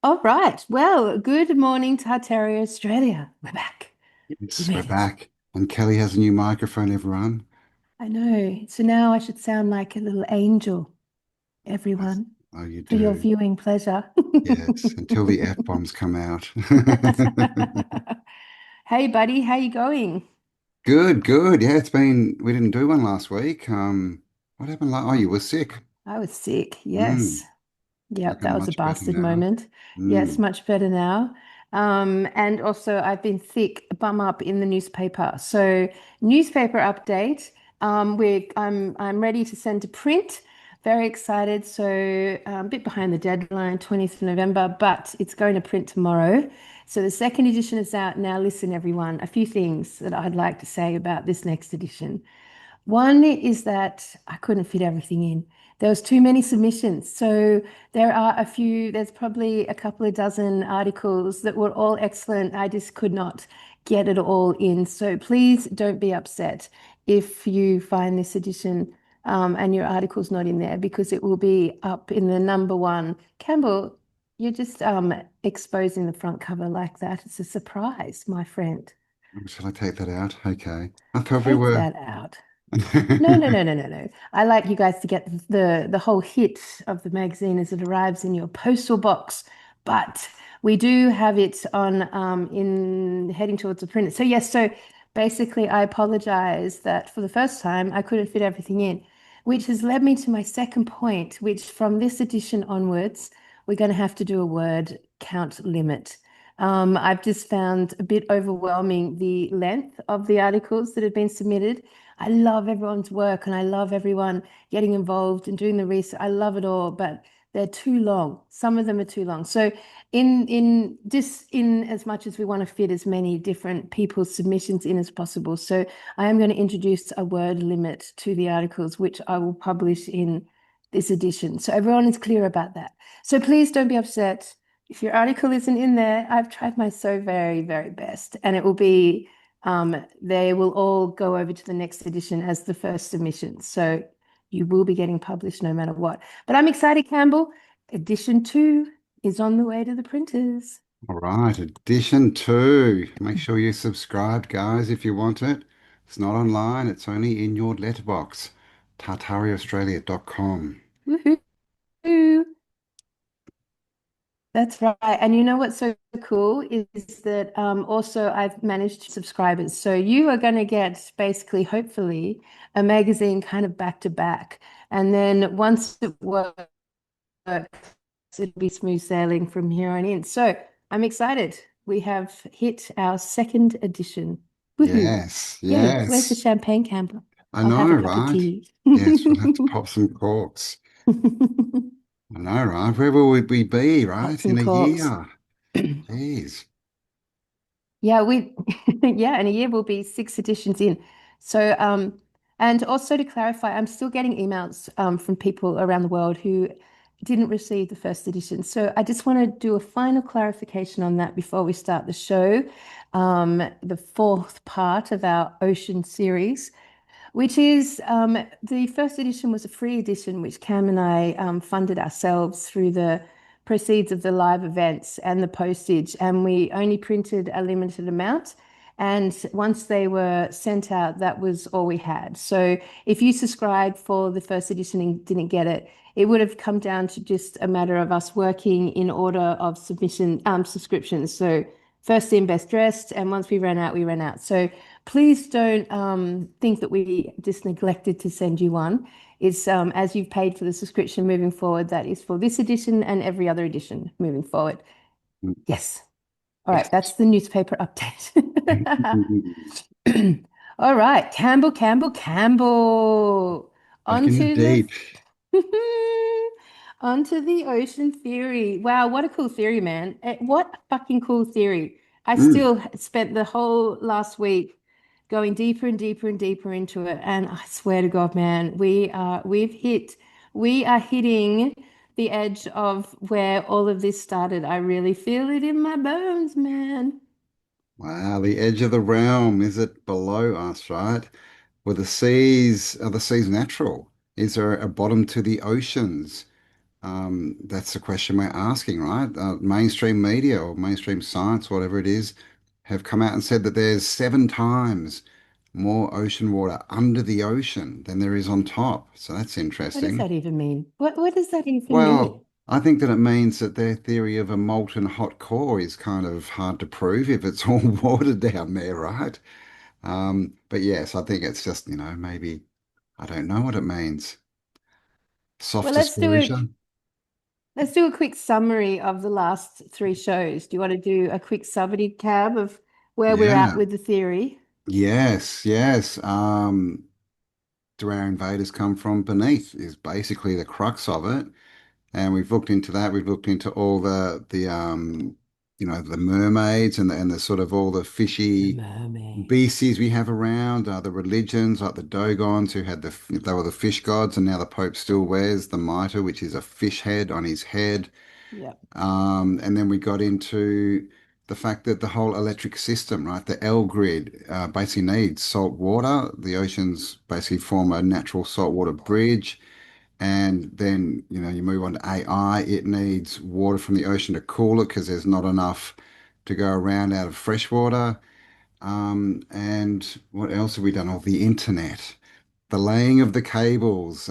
All right. Well, good morning, Tartaria, Australia. We're back. We Yes, we're made it. back. And Kelly has a new microphone, everyone. I know. So now I should sound like a little angel, Yes. everyone, Oh, you for your do. viewing pleasure. Yes, until the F-bombs come out. Hey, buddy, how you going? Good, good. Yeah, we didn't do one last week. What happened? Oh, you were sick. I was sick. Yes. Mm, Yep, looking that was a much better bastard now. moment. Yes, Mm. much better now. And also I've been thick, bum up in the newspaper. So newspaper update. I'm ready to send to print. Very excited. So a bit behind the deadline, 20th of November, but it's going to print tomorrow. So the second edition is out now. Listen, everyone, a few things that I'd like to say about this next edition. One is that I couldn't fit everything in. There was too many submissions. So there's probably a couple of dozen articles that were all excellent. I just could not get it all in. So please don't be upset if you find this edition and your article's not in there because it will be up in the number one. Campbell, you're just exposing the front cover like that. It's a surprise, my friend. Shall I take that out? Okay. I thought we Take were. that out. No, no, no, no, no, no. I like you guys to get the whole hit of the magazine as it arrives in your postal box, but we do have it on in heading towards the printer. So yes, so basically I apologize that for the first time I couldn't fit everything in, which has led me to my second point, which from this edition onwards, we're going to have to do a word count limit. I've just found a bit overwhelming the length of the articles that have been submitted. I love everyone's work and I love everyone getting involved and doing the research. I love it all, but they're too long. Some of them are too long. So in as much as we want to fit as many different people's submissions in as possible. So I am going to introduce a word limit to the articles, which I will publish in this edition. So everyone is clear about that. So please don't be upset. If your article isn't in there, I've tried my so very, very best, and it will be they will all go over to the next edition as the first submission. So you will be getting published no matter what. But I'm excited, Campbell. Edition two is on the way to the printers. All right, edition two. Make sure you subscribe, guys, if you want it. It's not online, it's only in your letterbox. tartariaaustralia.com. Woohoo! That's right. And you know what's so cool is that also I've managed subscribers. So you are going to get basically, hopefully, a magazine kind of back to back. And then once it works, it'll be smooth sailing from here on in. So I'm excited. We have hit our second edition. Woohoo. Yes, Yay. Where's the yes. champagne, Campbell? I I'll know, have a cup of right? tea. Yes, we'll have to pop some corks. I know, right? Where will we be, Pop right? some In a corks. year. Jeez. Yeah, we yeah, in a year we'll be six editions in. So and also to clarify, I'm still getting emails from people around the world who didn't receive the first edition. So I just want to do a final clarification on that before we start the show. The fourth part of our ocean series which is the first edition was a free edition, which Cam and I funded ourselves through the proceeds of the live events and the postage. And we only printed a limited amount. And once they were sent out, that was all we had. So if you subscribed for the first edition and didn't get it, it would have come down to just a matter of us working in order of submission subscriptions. So first in, best dressed, and once we ran out, we ran out. So please don't think that we just neglected to send you one. It's as you've paid for the subscription moving forward, that is for this edition and every other edition moving forward. Yes. All right, Yes. that's the newspaper update. All right, Campbell, Campbell, Campbell. Back in the Onto the deep. onto the ocean theory. Wow, what a cool theory, man. What a fucking cool theory. I Mm. still spent the whole last week going deeper and deeper and deeper into it. And I swear to God, man, we are hitting the edge of where all of this started. I really feel it in my bones, man. Wow, the edge of the realm. Is it below us, right? Are the seas natural? Is there a bottom to the oceans? That's the question we're asking, right? Mainstream media or mainstream science, whatever it is, have come out and said that there's 7 times more ocean water under the ocean than there is on top. So that's What does interesting. that even mean? What does that even mean? Well, I think that it means that their theory of a molten hot core is kind of hard to prove if it's all water down there, right? But yes, I think it's just, maybe I don't know what it means. Well, Soft disclosure. let's do a quick summary of the last three shows. Do you want to do a quick summary cab of where we're at Yeah. with the theory? Yes, yes. Do our invaders come from beneath is basically the crux of it. And we've looked into that. We've looked into all the mermaids and the sort of all the The fishy mermaids. beasties we have around, the religions like the Dogons who had they were the fish gods, and now the Pope still wears the mitre, which is a fish head on his head. Yep. And then we got into the fact that the whole electric system, right, the L grid, basically needs salt water. The oceans basically form a natural saltwater bridge. And then, you move on to AI. It needs water from the ocean to cool it because there's not enough to go around out of fresh water. And what else have we done? Oh, the internet, the laying of the cables,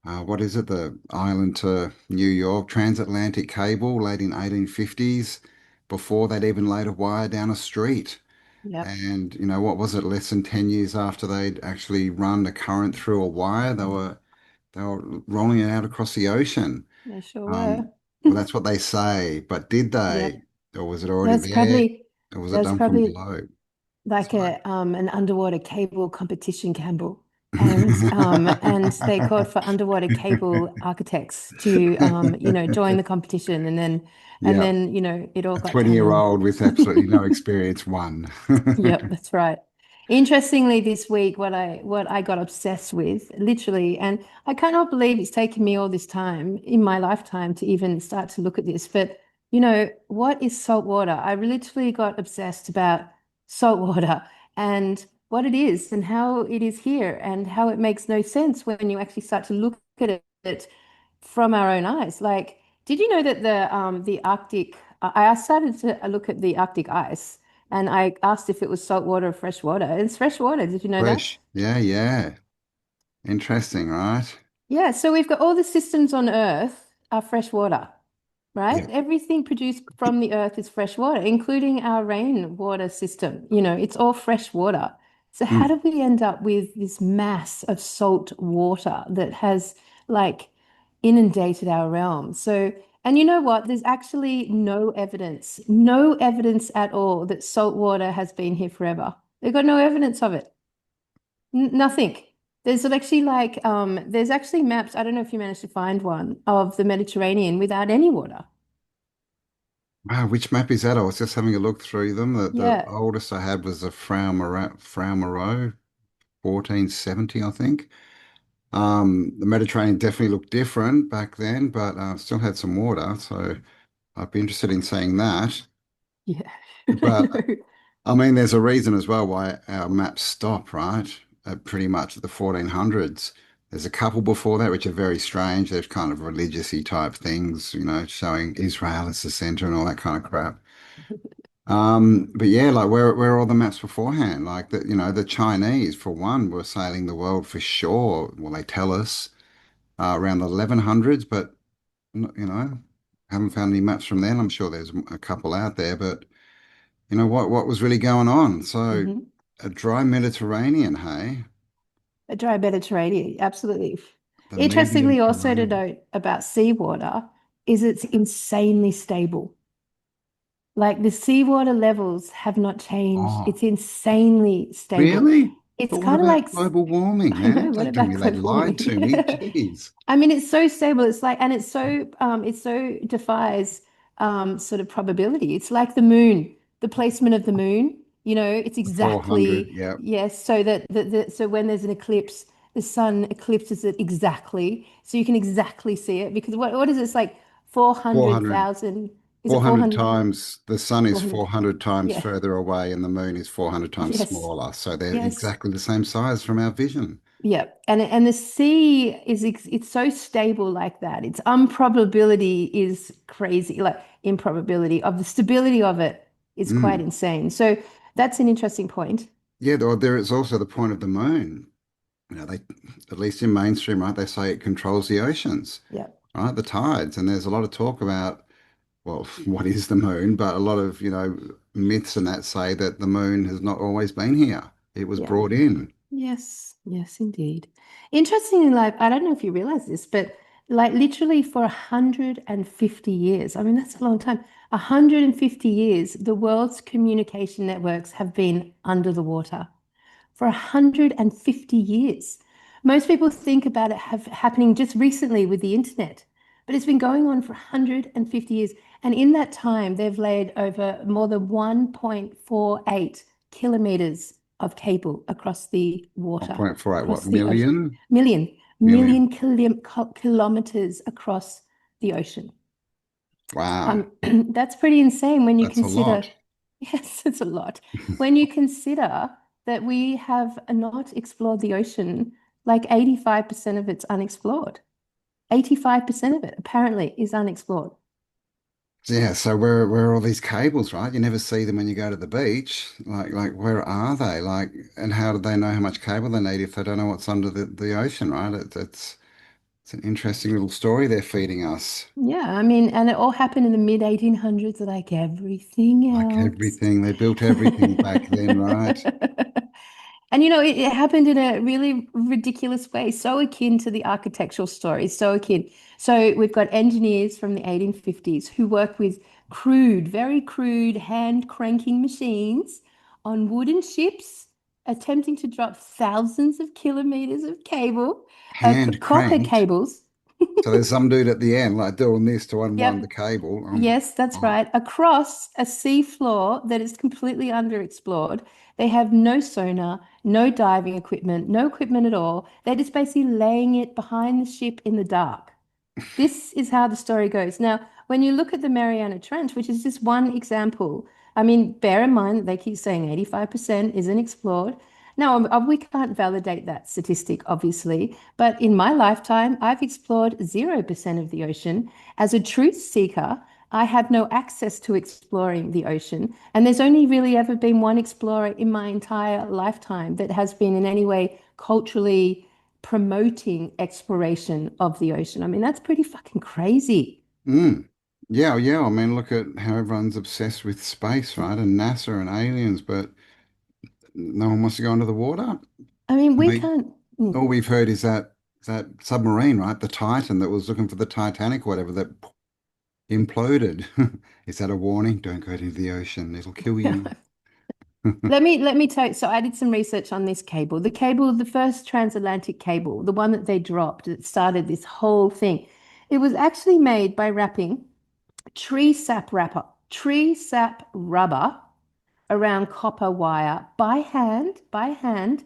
what is it? The island to New York transatlantic cable laid in 1850s. Before they'd even laid a wire down a street. Yep. And what was it? Less than 10 years after they'd actually run the current through a wire, they were rolling it out across the ocean. They sure were. Um, well, that's what they say, but did Yep. they? Or was it already That's there? probably Or was it that's done from probably below? like So, a an underwater cable competition, Campbell. And they called for underwater cable architects to join the competition, and yeah, then it all a got done 20-year in. old with absolutely no experience won. Yep, that's right. Interestingly, this week, what I got obsessed with, literally, and I cannot believe it's taken me all this time in my lifetime to even start to look at this. But what is salt water? I literally got obsessed about salt water and what it is and how it is here and how it makes no sense when you actually start to look at it from our own eyes. Like, did you know that the Arctic? I started to look at the Arctic ice. And I asked if it was salt water or fresh water. It's fresh water. Did you know that? Fresh. Yeah, yeah. Interesting, right? Yeah. So we've got all the systems on Earth are fresh water, right? Yeah. Everything produced from the Earth is fresh water, including our rainwater system. It's all fresh water. So how Mm. do we end up with this mass of salt water that has like inundated our realm? So, and you know what? There's actually no evidence at all that salt water has been here forever. They've got no evidence of it. Nothing. There's actually maps. I don't know if you managed to find one of the Mediterranean without any water. Wow, which map is that? I was just having a look through them. The Yeah. oldest I had was the Frau Moreau 1470, I think. The Mediterranean definitely looked different back then, but still had some water. So I'd be interested in seeing that. Yeah. But I mean, there's a reason as well why our maps stop, right? At pretty much at the 1400s. There's a couple before that which are very strange. There's kind of religious-y type things, showing Israel as the center and all that kind of crap. But yeah, like where are all the maps beforehand? Like the Chinese, for one, were sailing the world for sure. Well, they tell us around the 1100s, but haven't found any maps from then. I'm sure there's a couple out there, but what was really going on? So hmm a dry Mediterranean, hey, A dry Mediterranean, absolutely. the medium Interestingly, also to terrain. note about seawater is it's insanely stable. Like the seawater levels have not changed. Oh, It's insanely stable. really? It's But what kind of like, about global warming, I know, man? what Don't tell about me they global lied warming? to me. Jeez. I mean, it's so stable. It's like, and it's so defies sort of probability. It's like the moon, the placement of the moon. It's The 400, exactly, yeah. yes. So so when there's an eclipse, the sun eclipses it exactly, so you can exactly see it. Because what is it? It's like 400, 400,000. Is it 400 400? times, the sun is 400. 400 times Yeah. further away and the moon is 400 times Yes. smaller. So they're Yes. exactly the same size from our vision. Yeah, and the sea is it's so stable like that. Its improbability is crazy. Like improbability of the stability of it is quite Mm. insane. So that's an interesting point. Yeah, there is also the point of the moon. They, at least in mainstream, right, they say it controls the oceans, Yeah, right, the tides. And there's a lot of talk about, well, what is the moon? But a lot of, myths and that say that the moon has not always been here. It was yeah. brought in. Yes, yes, indeed. Interestingly, like I don't know if you realize this, but like literally for 150 years, I mean that's a long time. 150 years, the world's communication networks have been under the water for 150 years. Most people think about it have happening just recently with the internet, but it's been going on for 150 years. And in that time, they've laid over more than 1.48 kilometers of cable across the water, 1.48, what, across the ocean. million? Million, Million. million kilometers across the ocean. Wow. That's pretty insane when you That's a consider, lot. yes, it's a lot. When you consider that we have not explored the ocean, like 85% of it's unexplored. 85% of it apparently is unexplored. Yeah, so where are all these cables, right? You never see them when you go to the beach. Like where are they? Like, and how do they know how much cable they need if they don't know what's under the ocean, right? It's an interesting little story they're feeding us. Yeah, I mean, and it all happened in the mid 1800s, like everything Like else. everything, they built everything back then, right? And it happened in a really ridiculous way, so akin to the architectural story, so akin. So we've got engineers from the 1850s who work with crude, very crude hand cranking machines on wooden ships, attempting to drop thousands of kilometers of cable, Hand copper cranked. cables. So there's some dude at the end, like doing this to unwind the Yep. cable. Yes, that's Oh, right. Across a sea floor that is completely underexplored. They have no sonar, no diving equipment, no equipment at all. They're just basically laying it behind the ship in the dark. This is how the story goes. Now, when you look at the Mariana Trench, which is just one example, I mean, bear in mind that they keep saying 85% isn't explored. Now, we can't validate that statistic, obviously, but in my lifetime, I've explored 0% of the ocean. As a truth seeker, I have no access to exploring the ocean. And there's only really ever been one explorer in my entire lifetime that has been in any way culturally promoting exploration of the ocean. I mean, that's pretty fucking crazy. mm. Yeah, yeah. I mean, look at how everyone's obsessed with space, right? And NASA and aliens, but no one wants to go under the water. I mean, I we mean, can't. all we've heard is that submarine, right? The Titan that was looking for the Titanic, whatever, that imploded. Is that a warning? Don't go into the ocean. It'll kill you. Let me tell you. So I did some research on this cable. The cable, the first transatlantic cable, the one that they dropped that started this whole thing. It was actually made by wrapping tree sap rubber around copper wire by hand,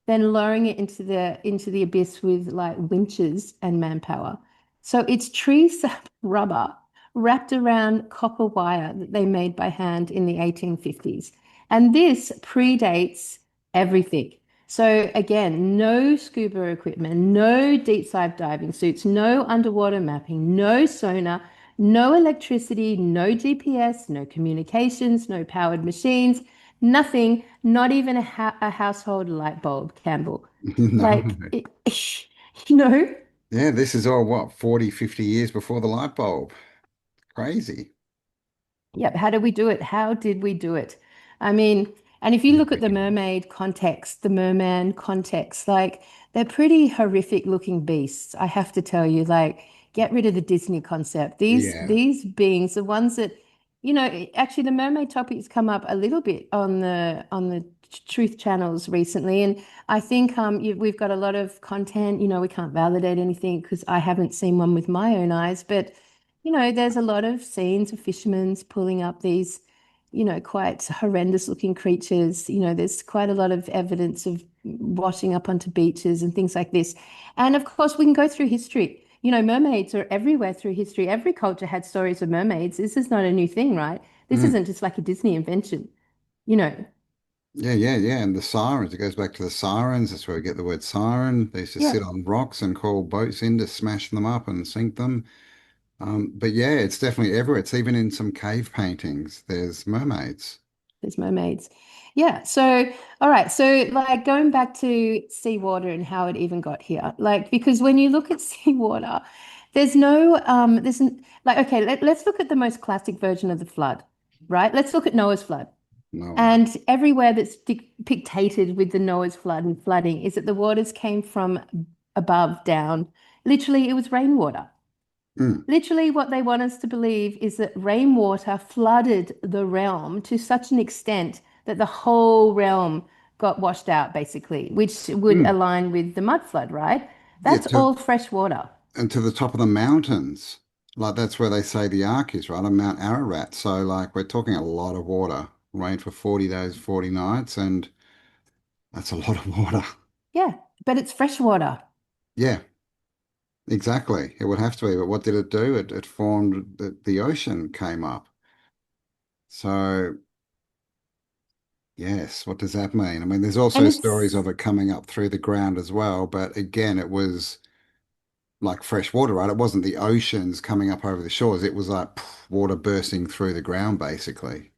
then lowering it into the abyss with like winches and manpower. So it's tree sap rubber wrapped around copper wire that they made by hand in the 1850s. And this predates everything. So again, no scuba equipment, no deep dive diving suits, no underwater mapping, no sonar, no electricity, no GPS, no communications, no powered machines, nothing, not even a household light bulb, Campbell. No. Like, you know, Yeah, this is all what, 40, 50 years before the light bulb. Crazy. Yep. How did we do it? How did we do it? I mean, and if you Yeah, look at the freaking- mermaid context, the merman context, like they're pretty horrific looking beasts. I have to tell you, like, get rid of the Disney concept. yeah. These beings, the ones that, actually the mermaid topic's come up a little bit on the truth channels recently. And I think we've got a lot of content, we can't validate anything because I haven't seen one with my own eyes, but there's a lot of scenes of fishermen pulling up these, quite horrendous looking creatures. There's quite a lot of evidence of washing up onto beaches and things like this. And of course, we can go through history. Mermaids are everywhere through history. Every culture had stories of mermaids. This is not a new thing, right? This Mm. isn't just like a Disney invention, you know. Yeah, yeah, yeah. And the sirens, it goes back to the sirens. That's where we get the word siren. They used to Yeah, sit on rocks and call boats in to smash them up and sink them. But yeah, it's definitely everywhere. It's even in some cave paintings. There's mermaids. there's mermaids. Yeah. So, all right. So, like going back to seawater and how it even got here, like because when you look at seawater, there's no like okay, let's look at the most classic version of the flood, right? Let's look at Noah's flood. No. And everywhere that's dictated with the Noah's flood and flooding is that the waters came from above down. Literally, it was rainwater. Mm, Literally, what they want us to believe is that rainwater flooded the realm to such an extent that the whole realm got washed out, basically, which would mm. align with the mud flood, right? Yeah, That's all fresh water. and to the top of the mountains. Like that's where they say the Ark is, right? On Mount Ararat. So like we're talking a lot of water. Rain for 40 days, 40 nights, and that's a lot of water. Yeah, but it's fresh water. Yeah, exactly. It would have to be. But what did it do? It formed the ocean came up. So yes, what does that mean? I mean, there's And also stories it's of it coming up through the ground as well, but again, it was like fresh water, right? It wasn't the oceans coming up over the shores. It was like water bursting through the ground, basically.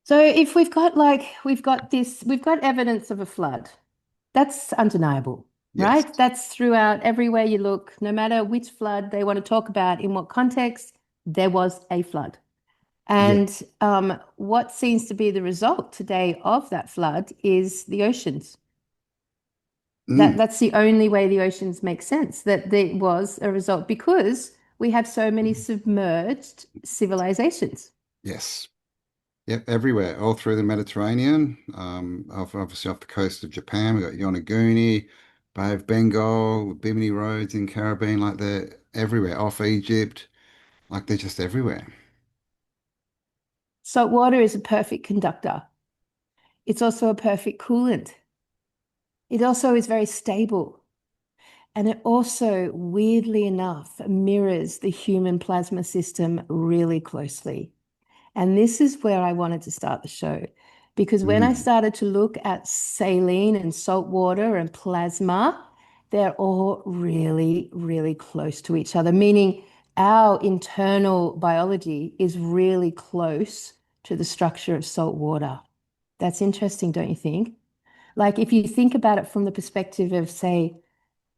so if we've got evidence of a flood. That's undeniable, Yes. right? That's throughout everywhere you look, no matter which flood they want to talk about, in what context, there was a flood. Yeah. And what seems to be the result today of that flood is the oceans. Mm. That's the only way the oceans make sense, that there was a result because we have so many submerged civilizations. Yes. Yep. Everywhere, all through the Mediterranean. Obviously off the coast of Japan, we got Yonaguni, Bay of Bengal, Bimini Roads in Caribbean, like they're everywhere. Off Egypt, like they're just everywhere. Salt water is a perfect conductor. It's also a perfect coolant. It also is very stable. And it also, weirdly enough, mirrors the human plasma system really closely. And this is where I wanted to start the show. Because when I Mm. started to look at saline and salt water and plasma, they're all really, really close to each other, meaning our internal biology is really close to the structure of salt water. That's interesting, don't you think? Like, if you think about it from the perspective of, say,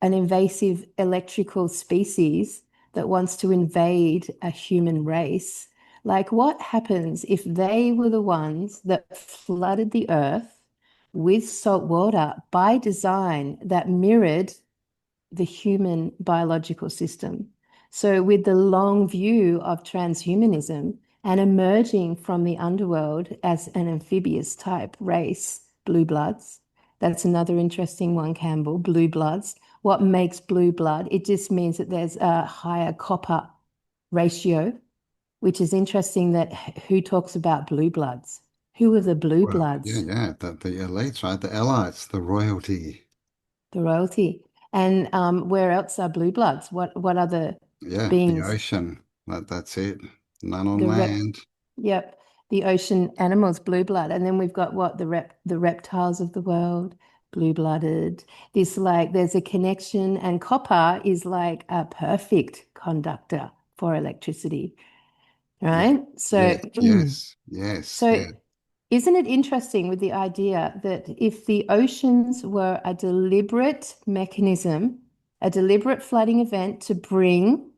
an invasive electrical species that wants to invade a human race, like what happens if they were the ones that flooded the earth with salt water by design that mirrored the human biological system? So, with the long view of transhumanism and emerging from the underworld as an amphibious type race, blue bloods, that's another interesting one, Campbell, blue bloods. What makes blue blood? It just means that there's a higher copper ratio, which is interesting that who talks about blue bloods? Who are the blue Well, yeah, bloods? yeah. The elites, right? The elites, the royalty. The royalty. And where else are blue bloods? What other Yeah, the beings? ocean. That's it. None on The rep, land. yep, the ocean animals, blue blood. And then we've got what the reptiles of the world, blue-blooded. This like there's a connection, and copper is like a perfect conductor for electricity, Yeah. right? So Yes, yes, yes, so yeah. isn't it interesting with the idea that if the oceans were a deliberate mechanism, a deliberate flooding event to bring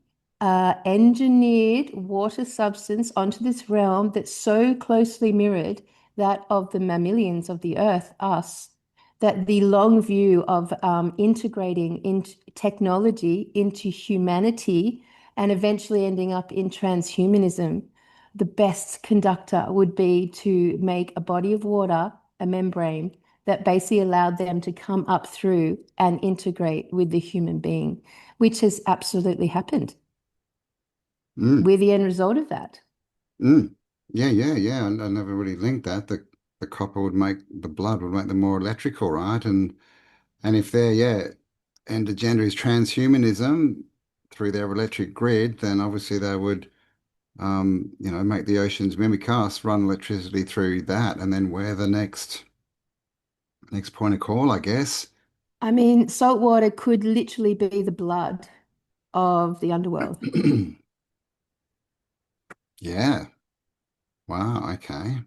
engineered water substance onto this realm that so closely mirrored that of the mammalians of the earth, us, that the long view of integrating into technology into humanity and eventually ending up in transhumanism, the best conductor would be to make a body of water, a membrane that basically allowed them to come up through and integrate with the human being, which has absolutely happened. Mm, We're the end result of that. mm. Yeah, yeah, yeah. I never really linked that. The copper would make the blood would make them more electrical, right? And if they're, yeah, and agenda is transhumanism through their electric grid, then obviously they would make the oceans mimic us, run electricity through that, and then we're the next point of call, I guess. I mean, salt water could literally be the blood of the underworld. Yeah. Wow. Okay.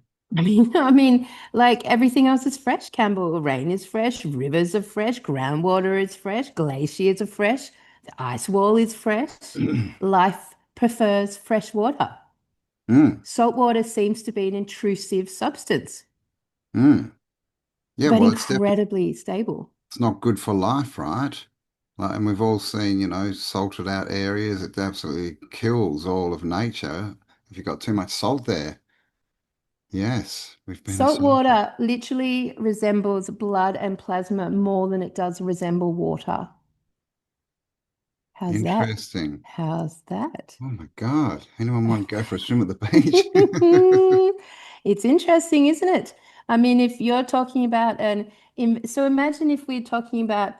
Like everything else is fresh, Campbell. Rain is fresh, rivers are fresh, groundwater is fresh, glaciers are fresh, the ice wall is fresh. Life prefers fresh water. Mm, Salt water seems to be an intrusive substance, mm. Yeah, but well, it's definitely incredibly stable. it's not good for life, right? Like, and we've all seen, salted out areas. It absolutely kills all of nature if you've got too much salt there. Yes, we've been Salt assaulted. water literally resembles blood and plasma more than it does resemble water. How's that? Interesting. How's that? Oh my God. Anyone want to go for a swim at the beach? It's interesting, isn't it? I mean, if you're talking about so imagine if we're talking about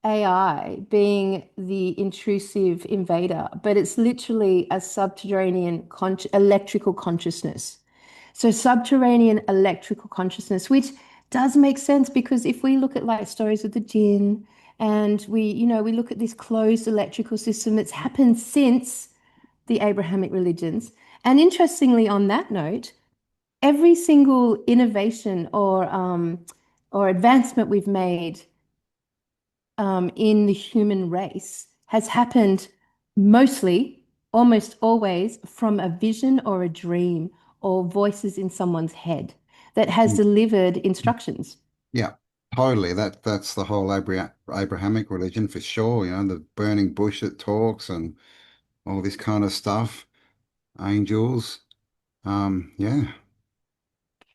AI being the intrusive invader, but it's literally a subterranean con electrical consciousness. So subterranean electrical consciousness, which does make sense because if we look at like stories of the jinn and we look at this closed electrical system that's happened since the Abrahamic religions. And interestingly, on that note, every single innovation or advancement we've made in the human race has happened mostly, almost always, from a vision or a dream or voices in someone's head that has Mm. delivered instructions. Yeah, totally. That's the whole Abrahamic religion for sure. The burning bush that talks and all this kind of stuff. Angels. Yeah,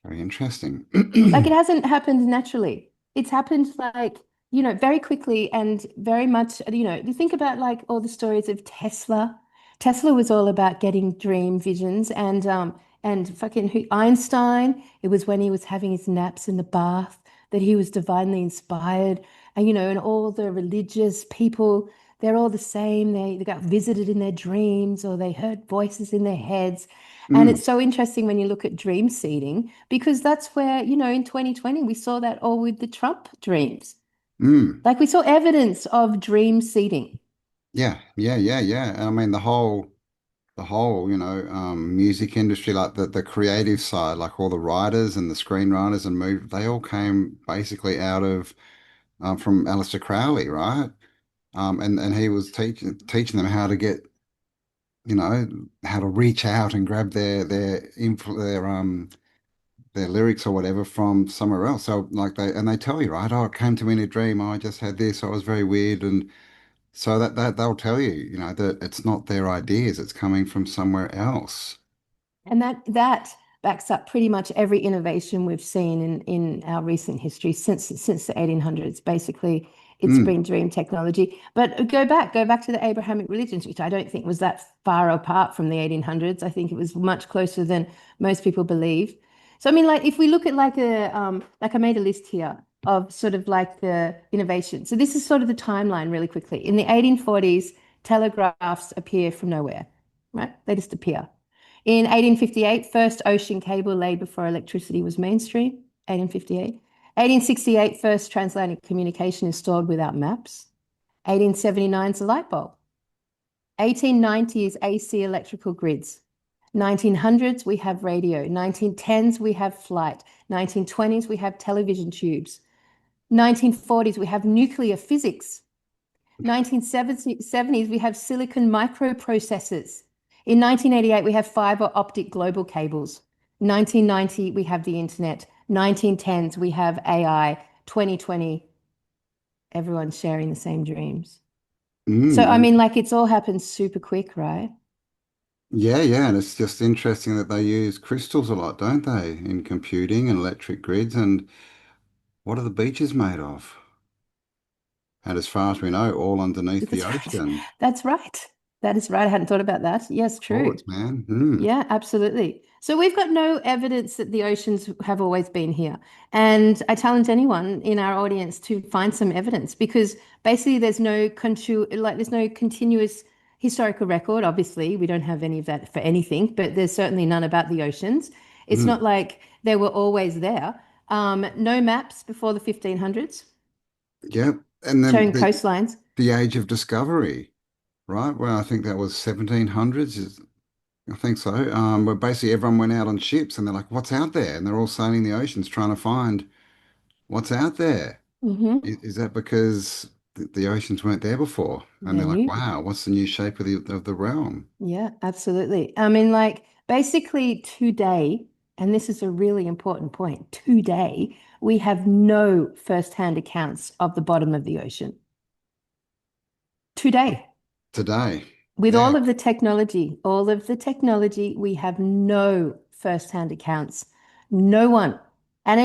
very interesting. Like it hasn't happened naturally. It's happened very quickly and very much, you think about like all the stories of Tesla. Tesla was all about getting dream visions and fucking Einstein, it was when he was having his naps in the bath that he was divinely inspired. And all the religious people, they're all the same. They got visited in their dreams or they heard voices in their heads. And Mm, it's so interesting when you look at dream seeding because that's where, in 2020, we saw that all with the Trump dreams. mm. Like we saw evidence of dream seeding. Yeah, yeah, yeah, yeah. I mean, the whole, music industry, like the creative side, like all the writers and the screenwriters and they all came basically out of from Aleister Crowley, right? And he was teaching them how to get, how to reach out and grab their lyrics or whatever from somewhere else. So like they tell you, right? Oh, it came to me in a dream. Oh, I just had this. I was very weird, and so that they'll tell you, that it's not their ideas. It's coming from somewhere else. And that backs up pretty much every innovation we've seen in our recent history since the 1800s. Basically, it's Mm, been dream technology. But go back to the Abrahamic religions, which I don't think was that far apart from the 1800s. I think it was much closer than most people believe. So I mean, like if we look at like I made a list here of sort of like the innovation. So this is sort of the timeline really quickly. In the 1840s, telegraphs appear from nowhere, right? They just appear. In 1858, first ocean cable laid before electricity was mainstream. 1858. 1868, first transatlantic communication installed without maps. 1879 is the light bulb. 1890 is AC electrical grids. 1900s, we have radio. 1910s, we have flight. 1920s, we have television tubes. 1940s, we have nuclear physics. 1970s, we have silicon microprocessors. In 1988, we have fiber optic global cables. 1990, we have the internet. 1910s, we have AI. 2020, everyone's sharing the same dreams. So, I mm. mean, like it's all happened super quick, right? Yeah, yeah, and it's just interesting that they use crystals a lot, don't they, in computing and electric grids. And what are the beaches made of? And as far as we know, all underneath the That's right. ocean. That's right. That is right. I hadn't thought about that. Yes, true. Ports, man. Hmm. Yeah, absolutely. So we've got no evidence that the oceans have always been here. And I challenge anyone in our audience to find some evidence because basically there's no continuous historical record. Obviously, we don't have any of that for anything, but there's certainly none about the oceans. It's Mm. not like they were always there. No maps before the 1500s Yep. And then showing coastlines. the age of discovery, right? Well, I think that was 1700s. I think so. Where basically everyone went out on ships and they're like, what's out there? And they're all sailing the oceans trying to find what's out there. Hmm. Is that because the oceans weren't there before? And They're they're like, new. wow, what's the new shape of the realm? Yeah, absolutely. I mean, like basically today, and this is a really important point, today we have no first-hand accounts of the bottom of the ocean. Today. Today. With Yeah. all of the technology, we have no first-hand accounts. No one. And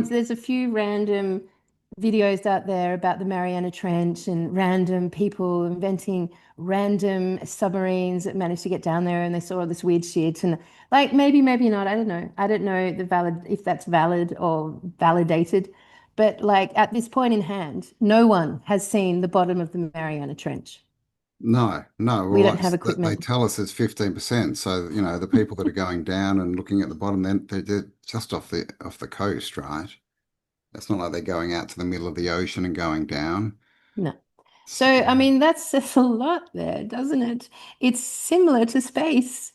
there's a few random videos out there about the Mariana Trench and random people inventing random submarines that managed to get down there and they saw all this weird shit. And like maybe, maybe not. I don't know. I don't know if that's valid or validated. But like at this point in hand, no one has seen the bottom of the Mariana Trench. No, no. We Well, don't have they equipment. tell us it's 15%. So, the people that are going down and looking at the bottom, then they're just off the coast, right? It's not like they're going out to the middle of the ocean and going down. No. So, So, I mean, that says a lot there, doesn't it? It's similar to space.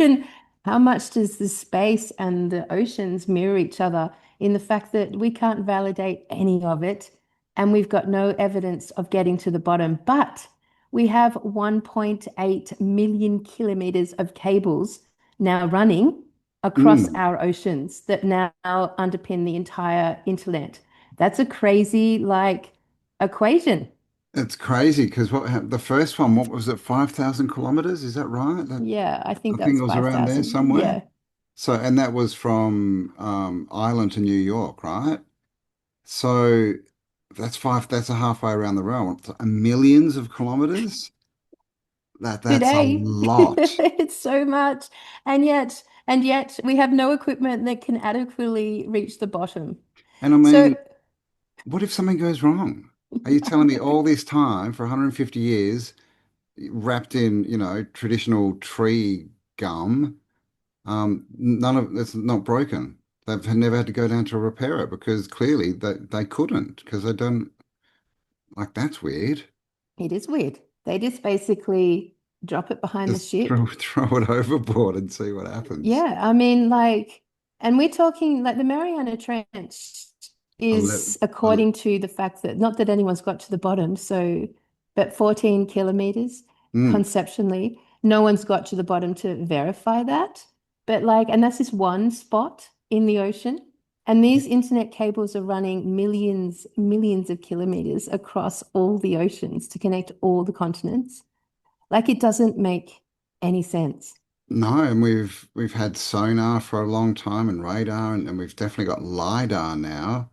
And how much does the space and the oceans mirror each other in the fact that we can't validate any of it and we've got no evidence of getting to the bottom? But we have 1.8 million kilometers of cables now running across mm, our oceans that now underpin the entire internet. That's a crazy, like, equation. it's crazy because what happened, the first one, what was it, 5,000 kilometers? Is that right? Yeah, I I think think that's it was around there 5,000. somewhere. Yeah. So, and that was from Ireland to New York, right? So that's a halfway around the world. Millions of kilometers? That's a Today, lot. it's so much. And yet we have no equipment that can adequately reach the bottom. And I So, mean, what if something goes wrong? Are you telling me all this time for 150 years, wrapped in, traditional tree gum, none of it's not broken? They've never had to go down to repair it because clearly they couldn't because they don't like that's weird. it is weird. They just basically drop it behind the Just ship. throw it overboard and see what happens. Yeah, I mean, like, and we're talking like the Mariana Trench is 11, according to the fact that not that anyone's got to the bottom, so, but 14 kilometers mm, conceptually, no one's got to the bottom to verify that. But like, and that's just one spot in the ocean. And these internet cables are running millions, millions of kilometers across all the oceans to connect all the continents. Like, it doesn't make any sense. no, and we've had sonar for a long time and radar, and we've definitely got LiDAR now.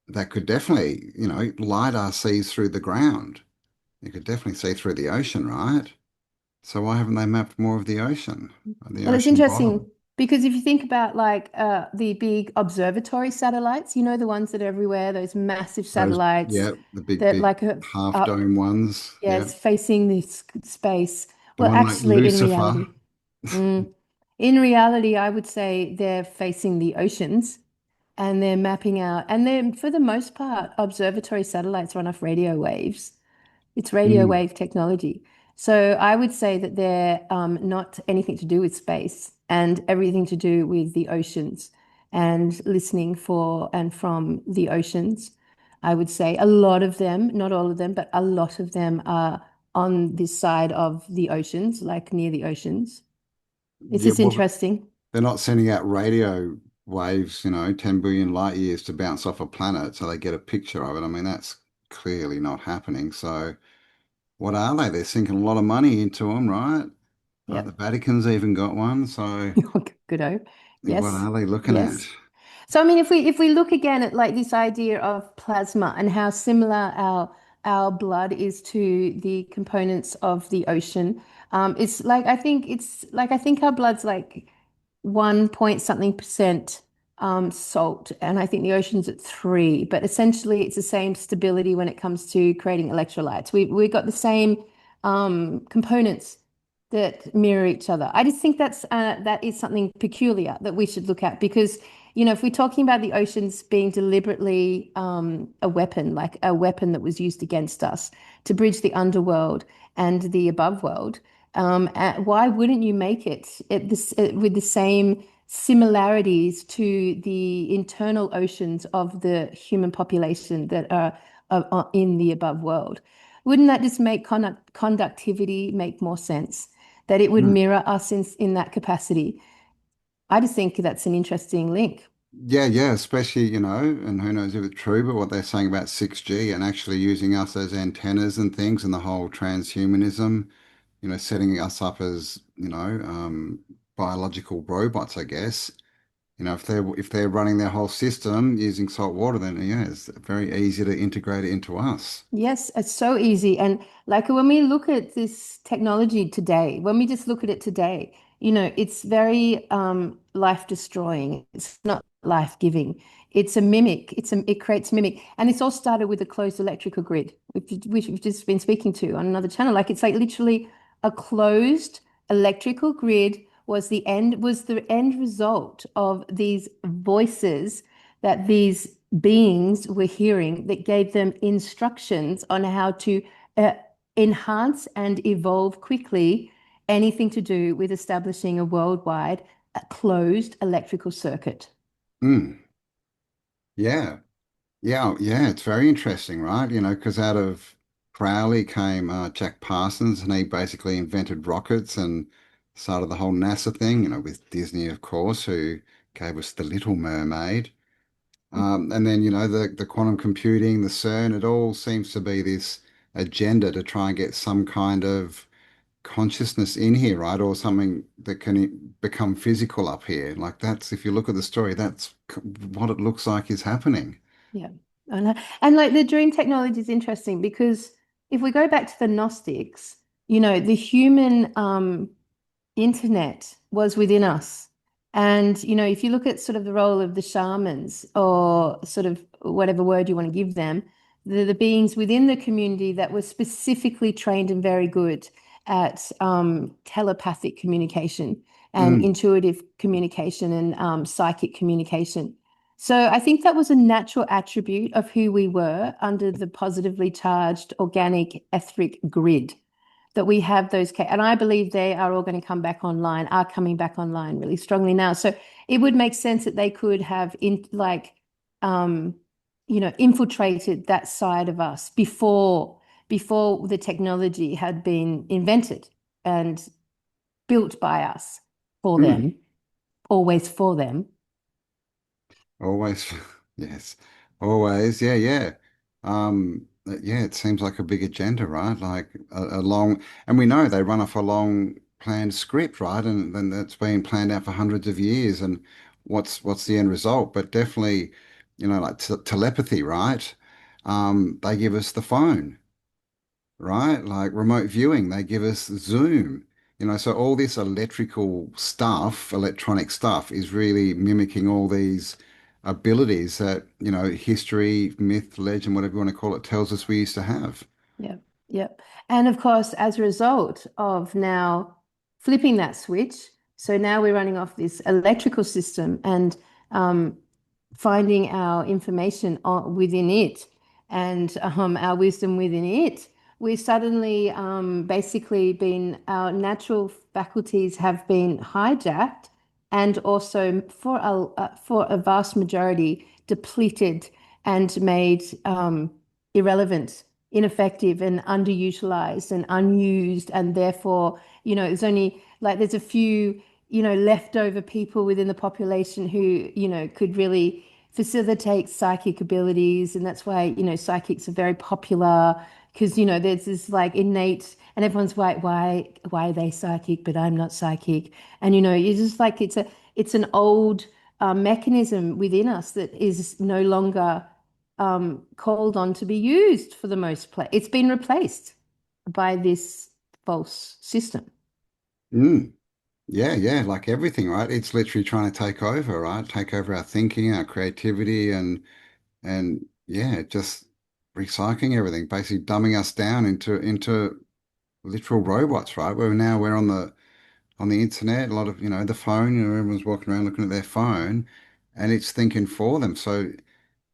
That could definitely, LiDAR sees through the ground. You could definitely see through the ocean, right? So why haven't they mapped more of the Well, it's ocean bottom? interesting because if you think about like the big observatory satellites, you know, the ones that are everywhere, those massive Those, satellites yeah, the big, that big like are half up, dome ones. Yeah, yes, facing this space. the Well, one like actually, Lucifer. in reality, I would say they're facing the oceans and they're mapping out, and they're for the most part, observatory satellites run off radio waves. It's radio Mm, wave technology. So I would say that they're not anything to do with space and everything to do with the oceans and listening for and from the oceans. I would say a lot of them, not all of them, but a lot of them are on this side of the oceans, like near the oceans. It's yeah, just well, interesting. they're not sending out radio waves, 10 billion light years to bounce off a planet so they get a picture of it. I mean, that's clearly not happening. So what are they? They're sinking a lot of money into them, right? The Yep. Vatican's even got one. So Good hope. what Yes. are they looking at? Yes. So I mean, if we look again at like this idea of plasma and how similar our blood is to the components of the ocean, it's like I think our blood's like 1 point something percent salt, and I think the ocean's at 3. But essentially, it's the same stability when it comes to creating electrolytes. We got the same components that mirror each other. I just think that is something peculiar that we should look at because, if we're talking about the oceans being deliberately a weapon, like a weapon that was used against us to bridge the underworld and the above world, why wouldn't you make with the same similarities to the internal oceans of the human population that are in the above world? Wouldn't that just make conductivity make more sense? That it would Mm. mirror us in that capacity. I just think that's an interesting link. Yeah, yeah, especially, and who knows if it's true, but what they're saying about 6G and actually using us as antennas and things and the whole transhumanism, setting us up as, biological robots, I guess. If they're running their whole system using salt water, then yeah, it's very easy to integrate it into us. Yes, it's so easy. And like when we look at this technology today, when we just look at it today, it's very life destroying. It's not life giving. It's a mimic. It creates mimic. And it's all started with a closed electrical grid, which we've just been speaking to on another channel. Like it's like literally a closed electrical grid was the end result of these voices that these beings were hearing that gave them instructions on how to uh, enhance and evolve quickly anything to do with establishing a worldwide closed electrical circuit. Mm, yeah. Yeah, yeah, it's very interesting, right? Because out of Crowley came Jack Parsons, and he basically invented rockets and started the whole NASA thing, with Disney, of course, who gave us The Little Mermaid. And then, the quantum computing, the CERN, it all seems to be this agenda to try and get some kind of consciousness in here, right? Or something that can become physical up here. Like if you look at the story, that's what it looks like is happening. Yeah. And like the dream technology is interesting because if we go back to the Gnostics, the human internet was within us. And, if you look at sort of the role of the shamans or sort of whatever word you want to give them, the beings within the community that were specifically trained and very good at telepathic communication and Mm. intuitive communication and psychic communication. So I think that was a natural attribute of who we were under the positively charged organic etheric grid that we have those and I believe they are all going to come back online, are coming back online really strongly now. So it would make sense that they could have um, infiltrated that side of us before the technology had been invented and built by us for Mm. them, always for them. Always, yes, always, yeah, yeah. Yeah, it seems like a big agenda, right? Like a long, and we know they run off a long planned script, right? And then that's been planned out for hundreds of years. And what's the end result? But definitely, like t telepathy, right? They give us the phone, right? Like remote viewing, they give us Zoom. So all this electrical stuff, electronic stuff, is really mimicking all these abilities that, history, myth, legend, whatever you want to call it, tells us we used to have. Yep, yep. And of course, as a result of now flipping that switch, so now we're running off this electrical system and um, finding our information within it and our wisdom within it. We've suddenly basically our natural faculties have been hijacked and also for a vast majority depleted and made irrelevant, ineffective and underutilized and unused. And therefore, it's only like there's a few, leftover people within the population who, could really facilitate psychic abilities. And that's why, psychics are very popular because, there's this like innate and everyone's like, why are they psychic, but I'm not psychic. And, you're just like, it's an old mechanism within us that is no longer called on to be used for the most part. It's been replaced by this false system. Mm. Yeah, yeah, like everything, right? It's literally trying to take over, right? Take over our thinking, our creativity, and yeah, just recycling everything, basically dumbing us down into literal robots, right? Where now we're on the internet, a lot of, the phone, everyone's walking around looking at their phone and it's thinking for them. So,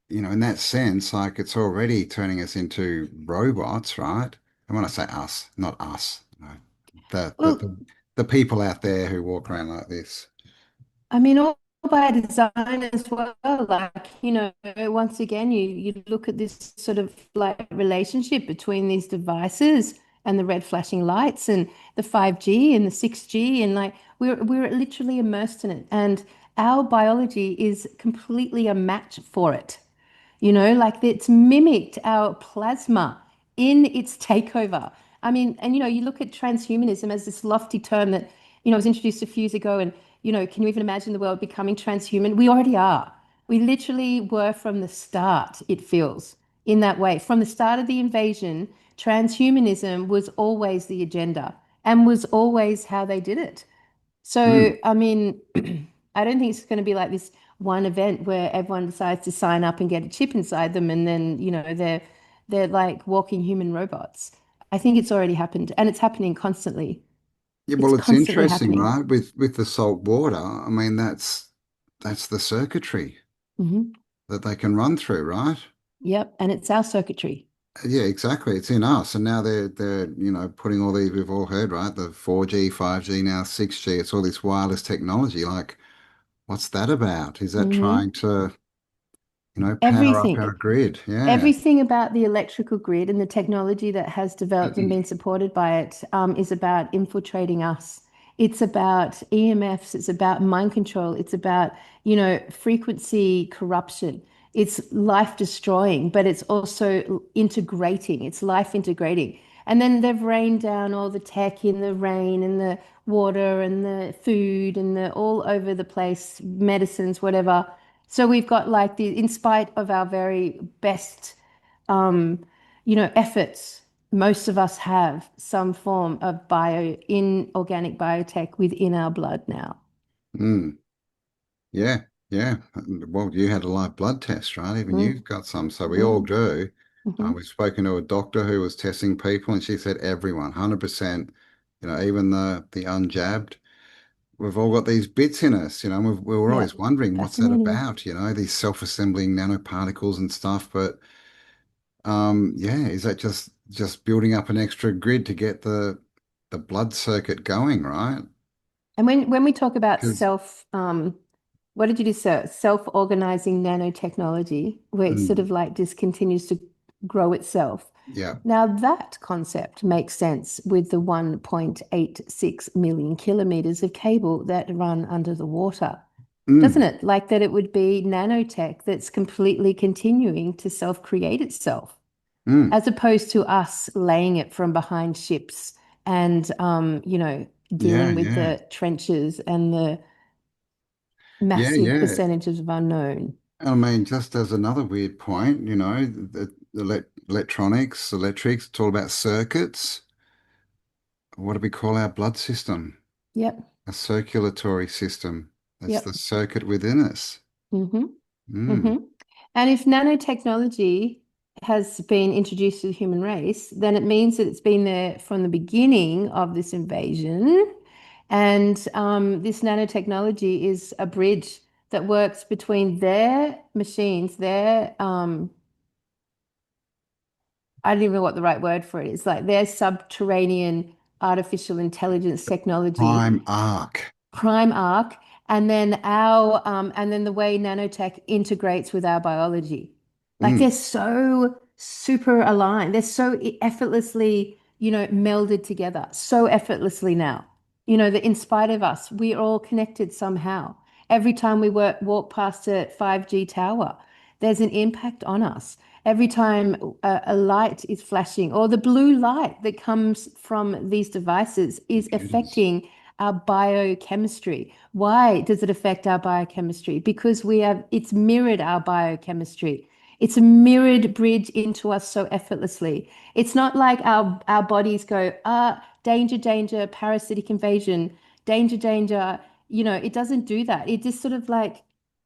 in that sense, like it's already turning us into robots, right? And when I say us, not us, the the Well, the, the people out there who walk around like this. I mean, all by design as well. Like, once again, you look at this sort of like relationship between these devices and the red flashing lights and the 5G and the 6G, and like we're literally immersed in it. And our biology is completely a match for it. Like it's mimicked our plasma in its takeover. I mean, and you look at transhumanism as this lofty term that, was introduced a few years ago. And, can you even imagine the world becoming transhuman? We already are. We literally were from the start, it feels, in that way. From the start of the invasion, transhumanism was always the agenda and was always how they did it. Mm. So, I mean, I don't think it's going to be like this one event where everyone decides to sign up and get a chip inside them, and then, they're like walking human robots. I think it's already happened, and it's happening constantly. Yeah, It's well, it's constantly interesting, happening. right? With the salt water, I mean, that's the circuitry Hmm. that they can run through, right? Yep, and it's our circuitry. Yeah, exactly. It's in us, and now they're putting all these. We've all heard, right? The 4G, 5G, now 6G. It's all this wireless technology. Like, what's that about? Is that Hmm. trying to power up Everything. our grid? Yeah. Everything about the electrical grid and the technology that has developed and been supported by it is about infiltrating us. It's about EMFs, it's about mind control, it's about, frequency corruption. It's life destroying, but it's also integrating, it's life integrating. And then they've rained down all the tech in the rain and the water and the food and the all over the place, medicines, whatever. So we've got like in spite of our very best, um, efforts, most of us have some form of inorganic biotech within our blood now. Mm. Yeah. Yeah. Well, you had a live blood test, right? Even Mm, you've got some, so we all mm, do. hmm. We've spoken to a doctor who was testing people, and she said everyone, 100%, even the unjabbed. We've all got these bits in us, and we were Yeah, always wondering what's that fascinating. about, these self-assembling nanoparticles and stuff. But yeah, is that just building up an extra grid to get the blood circuit going, right? And when we talk about Because what did you just say? Self-organizing nanotechnology, where it sort of like just continues to grow itself. yeah, Now that concept makes sense with the 1.86 million kilometers of cable that run under the water, doesn't mm, it? Like that it would be nanotech that's completely continuing to self-create itself, mm, as opposed to us laying it from behind ships and yeah, dealing with yeah, the trenches and the yeah, massive yeah. percentages of unknown. I mean, just as another weird point, the electronics, electrics, it's all about circuits. What do we call our blood system? Yep. A circulatory system. That's the Yep. circuit within us. Mm-hmm. Mm, Mm-hmm. And if nanotechnology has been introduced to the human race, then it means that it's been there from the beginning of this invasion. And this nanotechnology is a bridge that works between their machines, I don't even know what the right word for it is, like their subterranean artificial intelligence technology prime arc. prime arc, and then the way nanotech integrates with our biology. Like Mm, they're so super aligned. They're so effortlessly, melded together, so effortlessly now. That in spite of us, we're all connected somehow. Every time we walk past a 5G tower, there's an impact on us. Every time a light is flashing, or the blue light that comes from these devices is computers. affecting our biochemistry. Why does it affect our biochemistry? Because it's mirrored our biochemistry. It's a mirrored bridge into us so effortlessly. It's not like our bodies go, danger, danger, parasitic invasion, danger, danger. It doesn't do that. It just sort of like